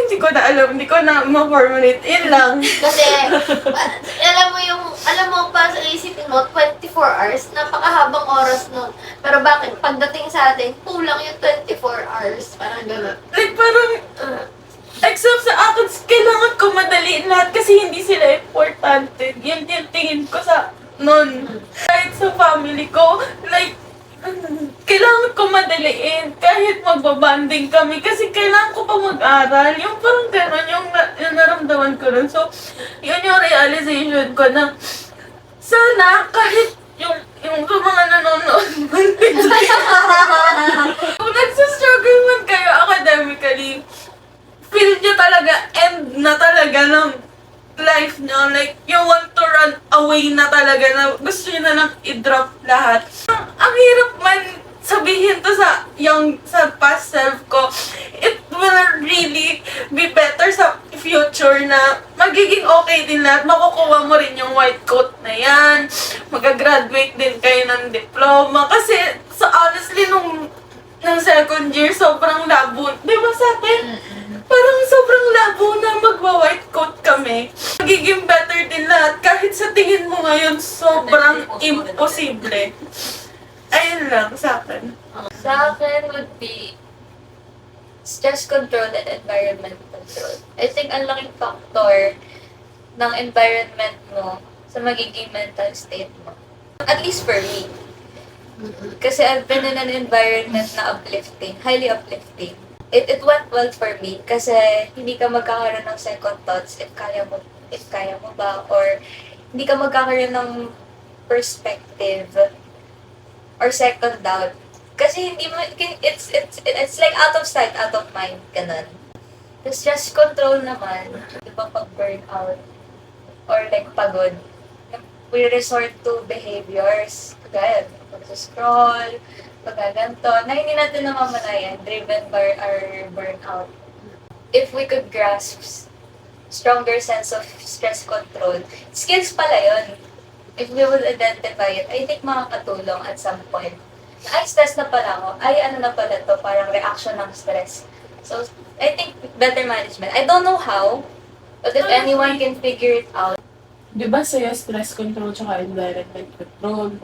hindi ko na alam, hindi ko na ma-formulate. Yun lang. Kasi, alam mo pa sa isipin mo, 24 hours, napakahabang oras nun. Pero bakit pagdating sa atin, kulang yung 24 hours. Parang gano'n. Like, parang, except sa akin, kailangan ko madaliin lahat kasi hindi sila importante. Yun yung tingin ko sa nun. Kahit sa family ko, like, kailangan ko madaliin kahit magbabanding kami kasi kailangan ko pa mag-aral. Yung parang gano'n yung naramdaman ko nun. So, yun yung realization ko na sana kahit yung mga nanonood man kung nagsastruggle man kayo academically, way na talaga na gusto niya na lang i-drop lahat. Ang hirap man sabihin to sa past self ko. It will really be better sa future na magiging okay din lahat. Makukuha mo rin yung white coat na yan. Mag-graduate din kayo ng diploma. Kasi, honestly, nung second year, sobrang labo. Di ba sa akin? Parang sobrang labo na magwa-white coat kami. Magiging better din lahat. Kahit sa tingin mo ngayon, sobrang imposible. Ayun lang sa akin. Sa akin would be stress control and environment control. I think ang laking factor ng environment mo sa magiging mental state mo. At least for me. Kasi I've been in an environment na uplifting, highly uplifting. It went well for me kasi hindi ka magkakaroon ng second thoughts if kaya mo ba, or hindi ka magkakaroon ng perspective or second doubt. Kasi hindi mo, it's like out of sight, out of mind, ganun. The stress control naman, di ba pag burnout or like pagod, we resort to behaviors, kagaya pag-scroll, pagkaganto, na hindi natin namamalayan, driven by our burnout. If we could grasp stronger sense of stress control, skills pala yun. If we will identify it, I think makakatulong at some point. Ay, stress na pala ako. Ay, ano na pala to, parang reaction ng stress. So, I think better management. I don't know how, but if anyone can figure it out, Di ba sa'yo stress control tsaka environment control?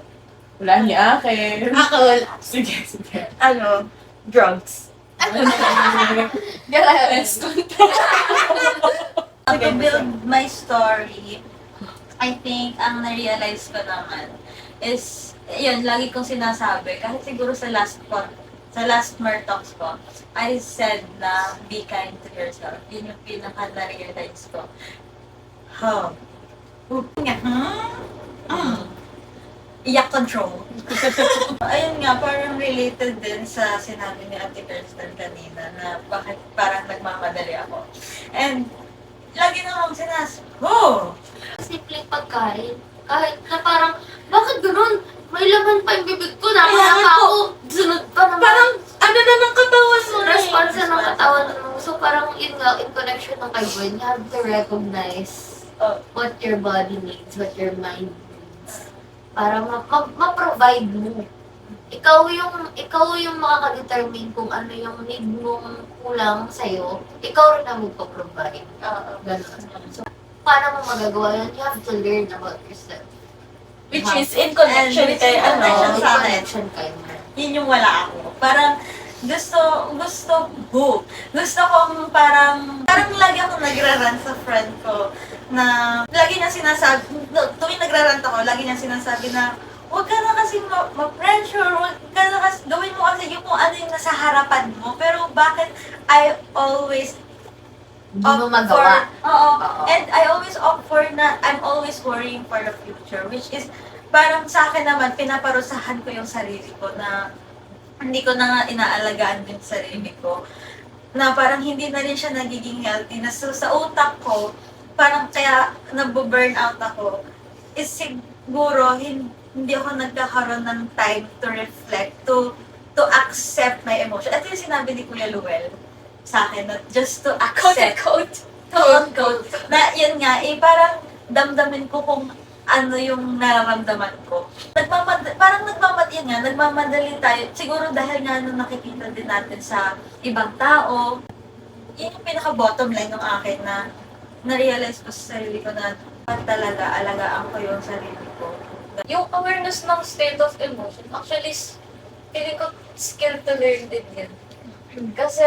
Wala niya akin. Ako, Sige, sige. drugs. Stress control. To build my story, I think ang na-realize ko naman is, yun, lagi kong sinasabi, kahit siguro sa last Mer Talks ko, I said na be kind to yourself. Yun yung pinaka na-realize ko. Iyak control. Ayun nga, parang related din sa sinabi ni Ate Kirsten kanina na bakit parang nagmamadali ako. And lagi na akong simpleng pagkain. Kahit na parang, bakit ganun? May laman pa yung bibig ko, dapat Kailangan na ko. ako. Sunod pa naman. Parang, ano na ng katawan mo na response na ng katawan mo. So parang yun nga, in connection ng kay Gwen, you have to recognize what your body needs, what your mind needs. Para ma-provide mo. Ikaw yung makaka-determine kung ano yung need mong kulang sa'yo. Ikaw rin ang magpa-provide. Ganun. So, paano mo magagawa yun? You have to learn about yourself. Which is in connection And kay which is in connection Oo, sa akin. connection kay mo. yun yung wala ako. Parang, gusto kong parang lagi akong nagrarant sa friend ko na lagi niya sinasabi, tuwing nagrarant ako, lagi niya sinasabi na huwag ka na kasi ma-pressure, huwag ka na kasi, gawin mo kasi yung kung ano yung nasa harapan mo. Pero bakit I always Hindi mo magawa. Oo. Oo. And I always opt for na, I'm always worrying for the future, which is, parang sa akin naman, pinaparusahan ko yung sarili ko na hindi ko na nga inaalagaan yung sarili ko. Na parang hindi na rin siya nagiging healthy. Na so, sa utak ko, parang kaya nabu-burn out ako, is siguro hindi ako nagkakaroon ng time to reflect, to accept my emotion. At yung sinabi ni Kuya Luel sa akin, na just to accept. Quote. Na yun nga, parang damdamin ko kung ano yung nararamdaman ko. Nagmamadali tayo. Siguro dahil nga nung nakikita din natin sa ibang tao, yun yung pinaka-bottom line ng akin na na-realize ko sa sarili ko na talaga alagaan ko yung sarili ko. Yung awareness ng state of emotion, actually, feeling ko skill to learn din yun. Kasi,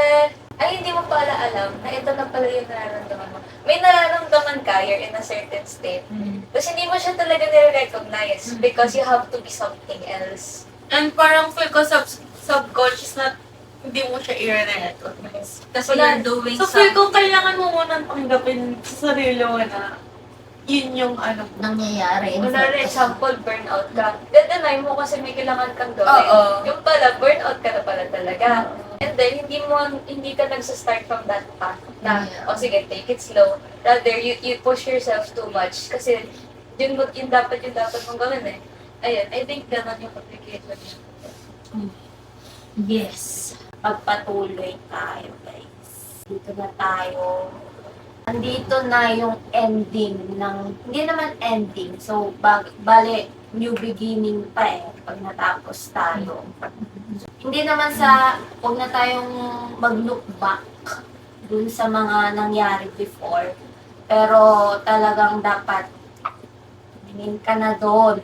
hindi mo pala alam na ito na pala yung nararamdaman mo. May nararamdaman ka, you're in a certain state. Tapos hindi mo siya talaga nire-recognize because you have to be something else. And parang feel ko subconscious na hindi mo siya i-recognize. Kasi you're doing So feel ko kailangan mo munang tanggapin sa sarili mo na yun yung ano. Nangyayari. Kunwari, example, burnout ka. Deny mo kasi may kailangan kang gawin. Oo. Yung pala, burnout ka na pala talaga. And then, hindi ka nagsa-start from that path na, sige, take it slow. Rather, you push yourself too much kasi yun dapat mong gawin eh. Ayun, I think gano'n yung application niya. Yes. Pagpatuloy tayo, guys. Dito na tayo. Andito na yung ending ng, hindi naman ending. So, bale, new beginning pa eh, pag natapos tayo. Hindi naman sa, huwag na tayong mag-look back dun sa mga nangyari before. Pero talagang dapat tingin ka na doon.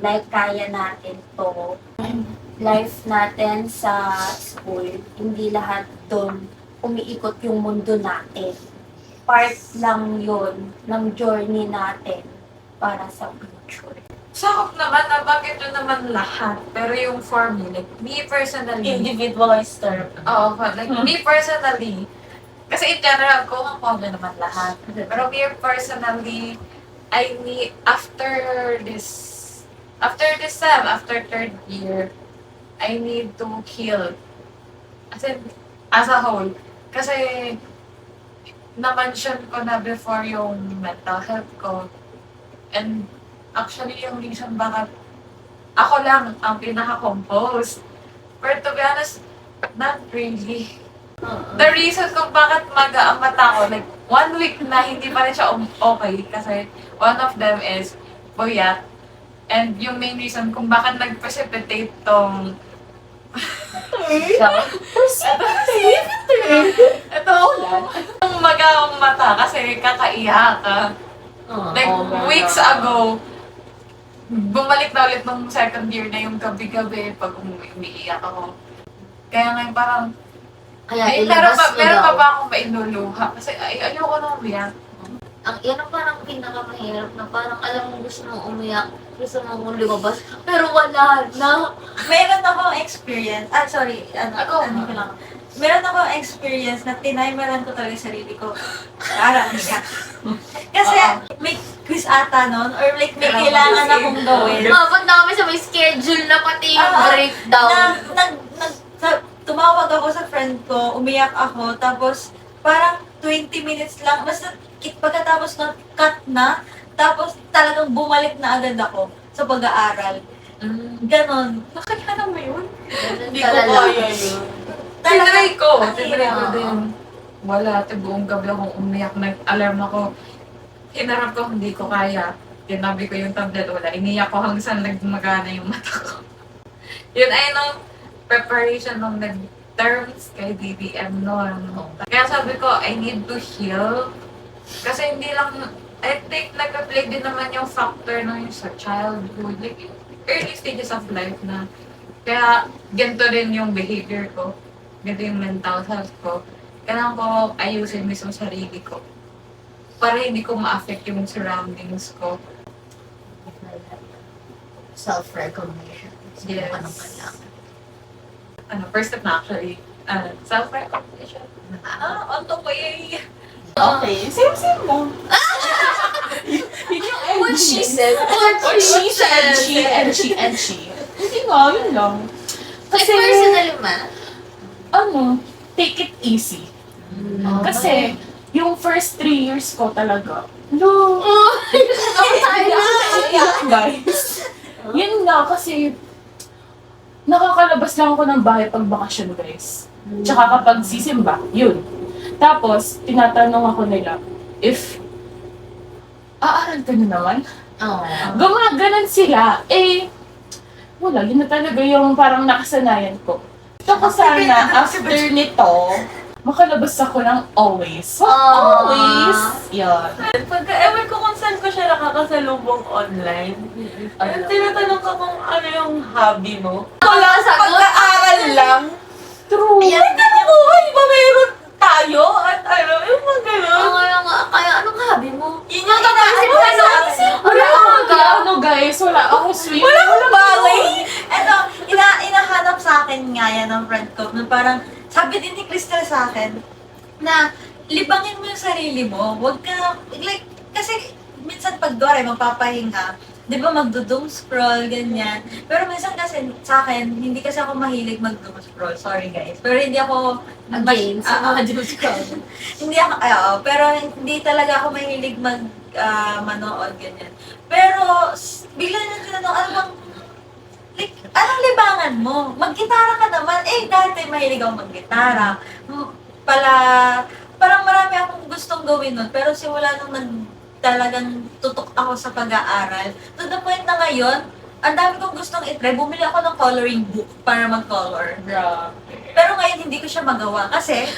Like, kaya natin to. Life natin sa school, hindi lahat doon umiikot yung mundo natin. Part lang yun ng journey natin para sa future. Sakop naman, nabanggit nyo naman lahat. Pero yung for me, like, me personally, Individualized term. oo, like, me personally, kasi in general, ko ang naman lahat. Pero me personally, I need, after third year, I need to heal. As a whole. Kasi, na-mention ko na before yung mental health ko. And, actually, yung reason bakit ako lang ang pinaka-compose. But to be honest, not really. The reason kung bakit maga ang mata ko, like, 1 week na hindi pa rin siya okay. Kasi, one of them is buyat. And yung main reason kung bakit nag-precipitate tong ito ulan. Yung maga ang mata kasi kakaiyak ka. Like, weeks ago, bumalik na ulit nung second year na yung gabi-gabi pag umiiyak ako. Kaya ngayon parang, Kaya meron ilabas mo pa daw. ba akong mainuluha? Kasi ayoko na umiyak. Yan ang parang pinakamahirap na parang alam mo gusto mong umiyak, gusto mong lumabas, pero wala na. Meron akong experience. Ako. Ko lang. Meron akong experience na tinimeran ko talaga yung sarili ko. Para umiyak. Kasi may quiz ata nun, or like may kailangan akong gawin. Mabot na kami sa may schedule na pati yung Ah, breakdown. Tumawag ako sa friend ko, umiyak ako, tapos parang 20 minutes lang, basta pagkatapos ng cut na, tapos talagang bumalik na agad ako sa pag-aaral. Ganon. Nakakita mo yun? Hindi ko kaya yun. Tinry ko. ang Tinry ko hirap. din. Wala. Buong gabi akong umiyak. Nag-alarm ako. Hinarap ko, hindi ko kaya. Tinabi ko yung tablet. Wala. Iniyak ko hanggang saan nagmagana yung mata ko. Yun ay nung preparation ng terms kay DDM noon. Kaya sabi ko, I need to heal. Kasi hindi lang, I think nag-play din naman yung factor ng sa childhood. Like, yung early stages of life na. Kaya, ganito rin yung behavior ko. Ganito yung mental health ko. Kailangan ko ayusin mismo sarili ko. Para hindi ko ma-affect yung surroundings ko. Self-recognition. Yes. Anong kailangan. First step na actually, self-recognition. On to ko yay! Okay, same lang. Yun yung ending. What she said. What she said, she. Hindi nga, yun lang. Kasi, personally ma, Take it easy. Kasi, yung first 3 years ko talaga, no, iyak guys. Yun nga, kasi, nakakalabas lang ako ng bahay pag bakasyon guys. Tsaka kapag sisimba, yun. Tapos, tinatanong ako nila, if, aaral ka na naman? Gumaganon sila, wala, yun na talaga yung parang nakasanayan ko. Ito ko sana, after nito, makalabas ako ng always. Always! Yun. Ewan ko kung saan ko siya nakakasalubong online. Tinatanong ko kung ano yung hobby mo. wala sagot. Pag-aaral lang. True. Ayan. Ganun buhay ba meron tayo? At ano, yung mga ganun. Kaya anong hobby mo? Yun yung inaasip ko sa akin. Wala ako guys, wala ako sweet. Walang bagay. Eto, inahanap sa akin nga yan ng friend ko. Na parang, sabi din ni Crystal sa akin, na libangin mo yung sarili mo. Huwag ka, like, kasi minsan pag doon magpapahinga, di ba magdudong scroll, ganyan. Pero minsan kasi sa akin, hindi kasi ako mahilig magdudong scroll. Sorry guys. Pero hindi ako, Again, sa mga hindi ako, pero hindi talaga ako mahilig manood, ganyan. Pero, bigla na tinanong, ano bang, like, anong libangan mo? Mag-gitara ka naman. Eh, dati mahilig ako mag-gitara. Pala, parang marami akong gustong gawin nun. Pero simula nung talagang tutok ako sa pag-aaral, to the point na ngayon, ang dami kong gustong itry. Bumili ako ng coloring book para mag-color. Grabe. Pero ngayon, hindi ko siya magawa kasi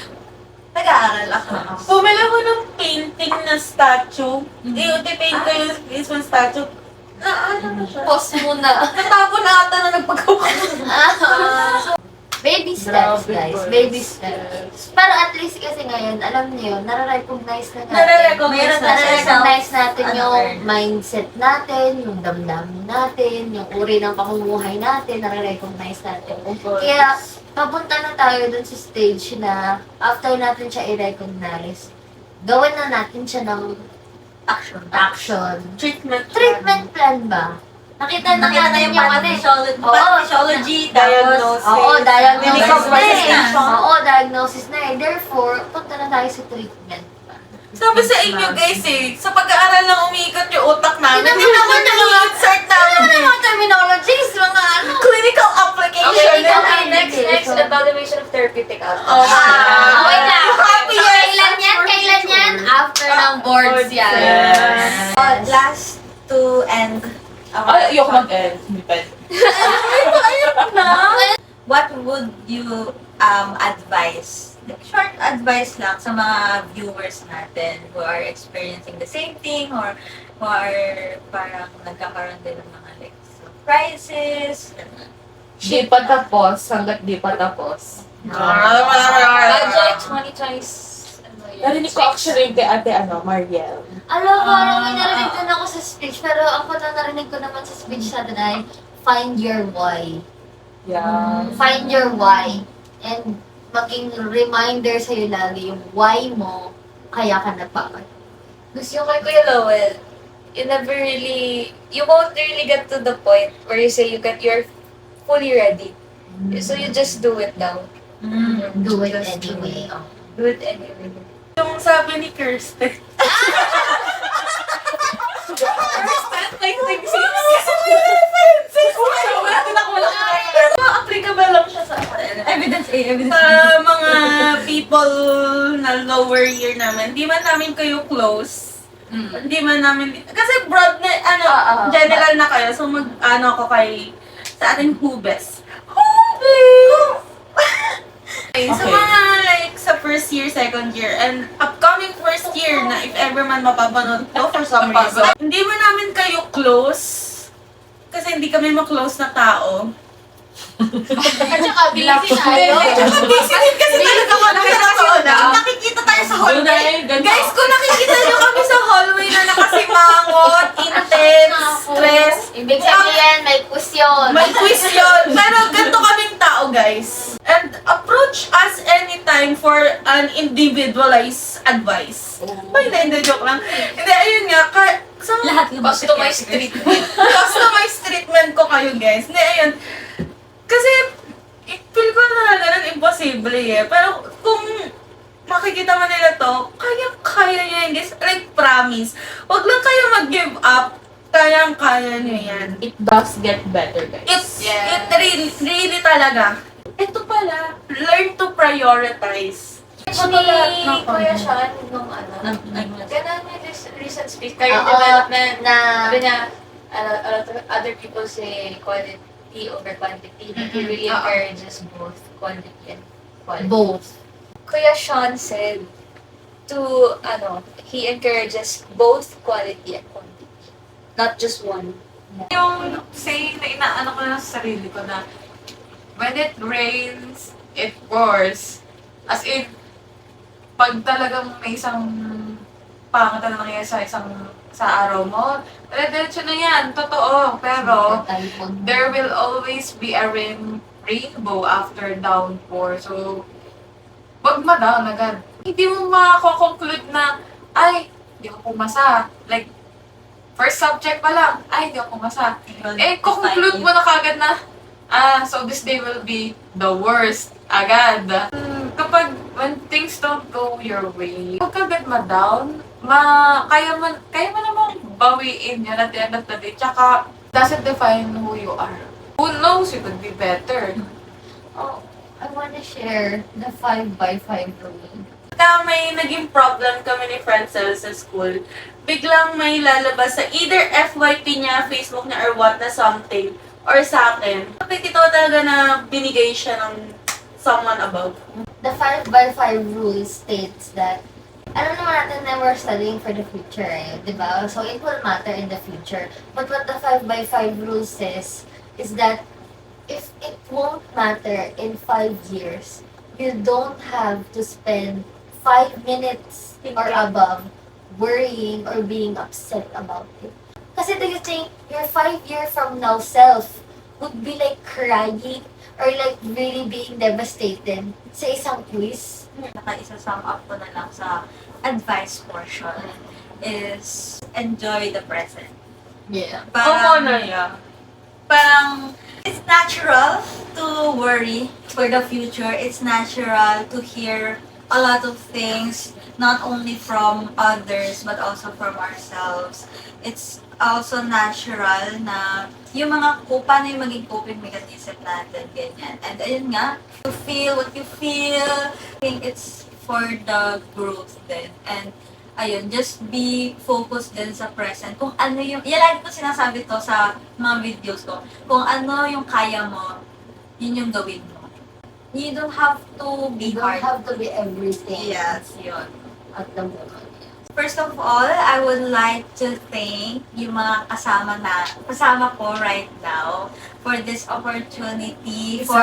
nag-aaral ako. Bumili ako ng painting na statue. I-paint ko yung mismong statue. Ano siya? Pause muna. Natapon na ata na nagpagawa. Baby steps, guys. Baby steps. Pero at least kasi ngayon, alam niyo yun, nare-recognize na natin. Nare-recognize na Nare-recognize natin ano, yung earn. mindset natin, yung damdamin natin, yung uri ng pamumuhay natin, nare-recognize natin. Kaya, papunta na tayo dun sa stage na after natin siya i-recognize, gawin na natin siya ng action. Treatment. Treatment plan ba? Nakita na natin yung ano eh. Pathology, Diagnosis. Oo, diagnosis Medical na eh. presentation. Oo, diagnosis na eh. Therefore, punta na tayo sa treatment. Sabi sa inyo guys eh, sa pag-aaral lang umiikot yung utak namin. Hindi Hindi naman naman yung insert namin. Ano mga terminologies? Mga ano? Clinical application. Okay, Next, evaluation of therapeutic outcomes. Oh, Wait lang. Happy yes. Kailan yan? After ng boards yan. Yes. Last to end. Ay, ayoko mag-end. Hindi pwede. What would you advise? Short advice lang sa mga viewers natin who are experiencing the same thing or who are parang nagkakaroon din ng mga like crisis. Di pa tapos, hanggat di pa tapos. Budget 2020. Narinig ko actually kay ate, Mariel. Alam ko, parang may narinig din ako sa speech, pero ang narinig ko naman sa speech natin ay, find your why. Yeah. Find your why. And maging reminder sa'yo lagi yung why mo, kaya ka napakot. Gusto yung kay Kuya Lowell, you won't really get to the point where you say you're fully ready. So you just do it now. Do it Just do anyway. Do it anyway. Yung sabi ni Kirsten. Applicable lang siya sa Evidence A, evidence B. sa mga people na lower year namin. Hindi man namin kayo close. Hindi man namin, kasi broad na, general na kayo. So ako kay, sa ating hubes. Hubes! Okay, so Okay. mga like sa first year, second year, and upcoming first year na if ever man mapapanood ko for some reason. Hindi man namin kayo close. Kasi hindi kami ma-close na tao. At saka, busy tayo. Busy din kasi talaga kami sa totoo. Nakikita tayo sa hallway. Guys, kung nakikita nyo kami sa hallway na nakasimangot, intense, stress, Ibig sabihin, may quiz yun. may quiz yun. Pero ganito kaming tao, guys. And approach us anytime for an individualized advice. Ay, hindi, joke lang. Hindi, ayun nga. Lahat yung Customized treatment. Customized treatment ko kayo, guys. Hindi, ayun. Kasi, feel ko na ganun imposible eh. Pero kung makikita man nila to, kaya nyo yan, guys. Like, promise. Huwag lang kayo mag-give up. Kayang-kaya nyo yan. It does get better, guys. It really talaga. Ito pala, learn to prioritize. Actually, Kuya Sean, nung ganun yung recent speech, career development, sabi niya, a lot of other people say quality over quantity, but he really encourages both quantity and quality. Both. Kuya Sean said he encourages both quality and quantity, not just one. Yung saying na inaano ko na sa sarili ko na when it rains, it pours. As in, pag talagang may isang pangit na nangyayari sa araw mo, diretso na yan, totoo. Pero, there will always be a rainbow after downpour. So, wag ma-down agad. Hindi mo mako-conclude na, ay, hindi ko pumasa. Like, first subject pa lang, ay, hindi ako pumasa. Conclude mo na kagad na, so this day will be the worst agad. Kapag, when things don't mag-go your way. Huwag ka agad ma-down. Kaya mo namang bawiin yun at the end of the day. Tsaka, doesn't define who you are. Who knows, you could be better. Oh, I wanna share the 5x5 rule. May naging problem kami ni Francel sa school. Biglang may lalabas sa either FYP niya, Facebook niya, or what na something. Or sa akin. Ito talaga na binigay siya ng someone about. The 5x5 rule states that, alam naman natin na we're studying for the future, eh, di ba? So, it will matter in the future. But what the 5x5 rule says is that if it won't matter in 5 years, you don't have to spend 5 minutes or above worrying or being upset about it. Kasi do you think your 5 year from now self would be like crying or like really being devastated sa isang quiz? Isa-sum up ko na lang sa advice portion is enjoy the present. Yeah. Oo na yan. Parang it's natural to worry for the future. It's natural to hear a lot of things, not only from others, but also from ourselves. It's also natural na yung paano yung maging coping mechanism natin, ganyan. And ayun nga, you feel what you feel. I think it's for the growth din. And ayun, just be focused din sa present. Kung ano yung, lagi ko sinasabi to sa mga videos ko, kung ano yung kaya mo, yun yung gawin mo. You don't have to be You hard. don't have to be everything Yes, yun. at the moment. First of all, I would like to thank yung mga kasama ko right now for this opportunity, for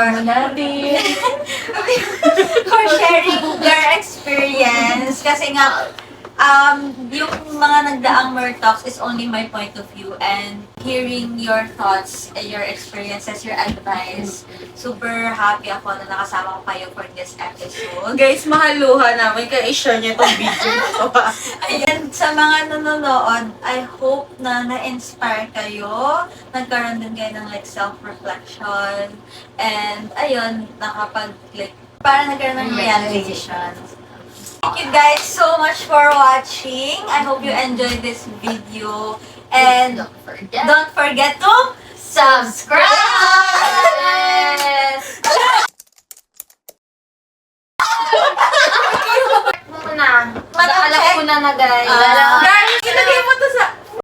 sharing their experience. Kasi nga, yung mga nagdaang Mer Talks is only my point of view, and hearing your thoughts and your experiences, your advice, super happy ako na nakasama ko kayo for this episode. Guys, mahaluha namin kaya i-share niyo itong video na to. Ayan, sa mga nanonood, I hope na na-inspire kayo, nagkaroon din kayo ng like self-reflection, and ayun, parang nagkaroon ng realization. Thank you guys so much for watching. I hope you enjoyed this video. And don't forget to subscribe! Muna. Alam ko na guys. Guys, ilagay mo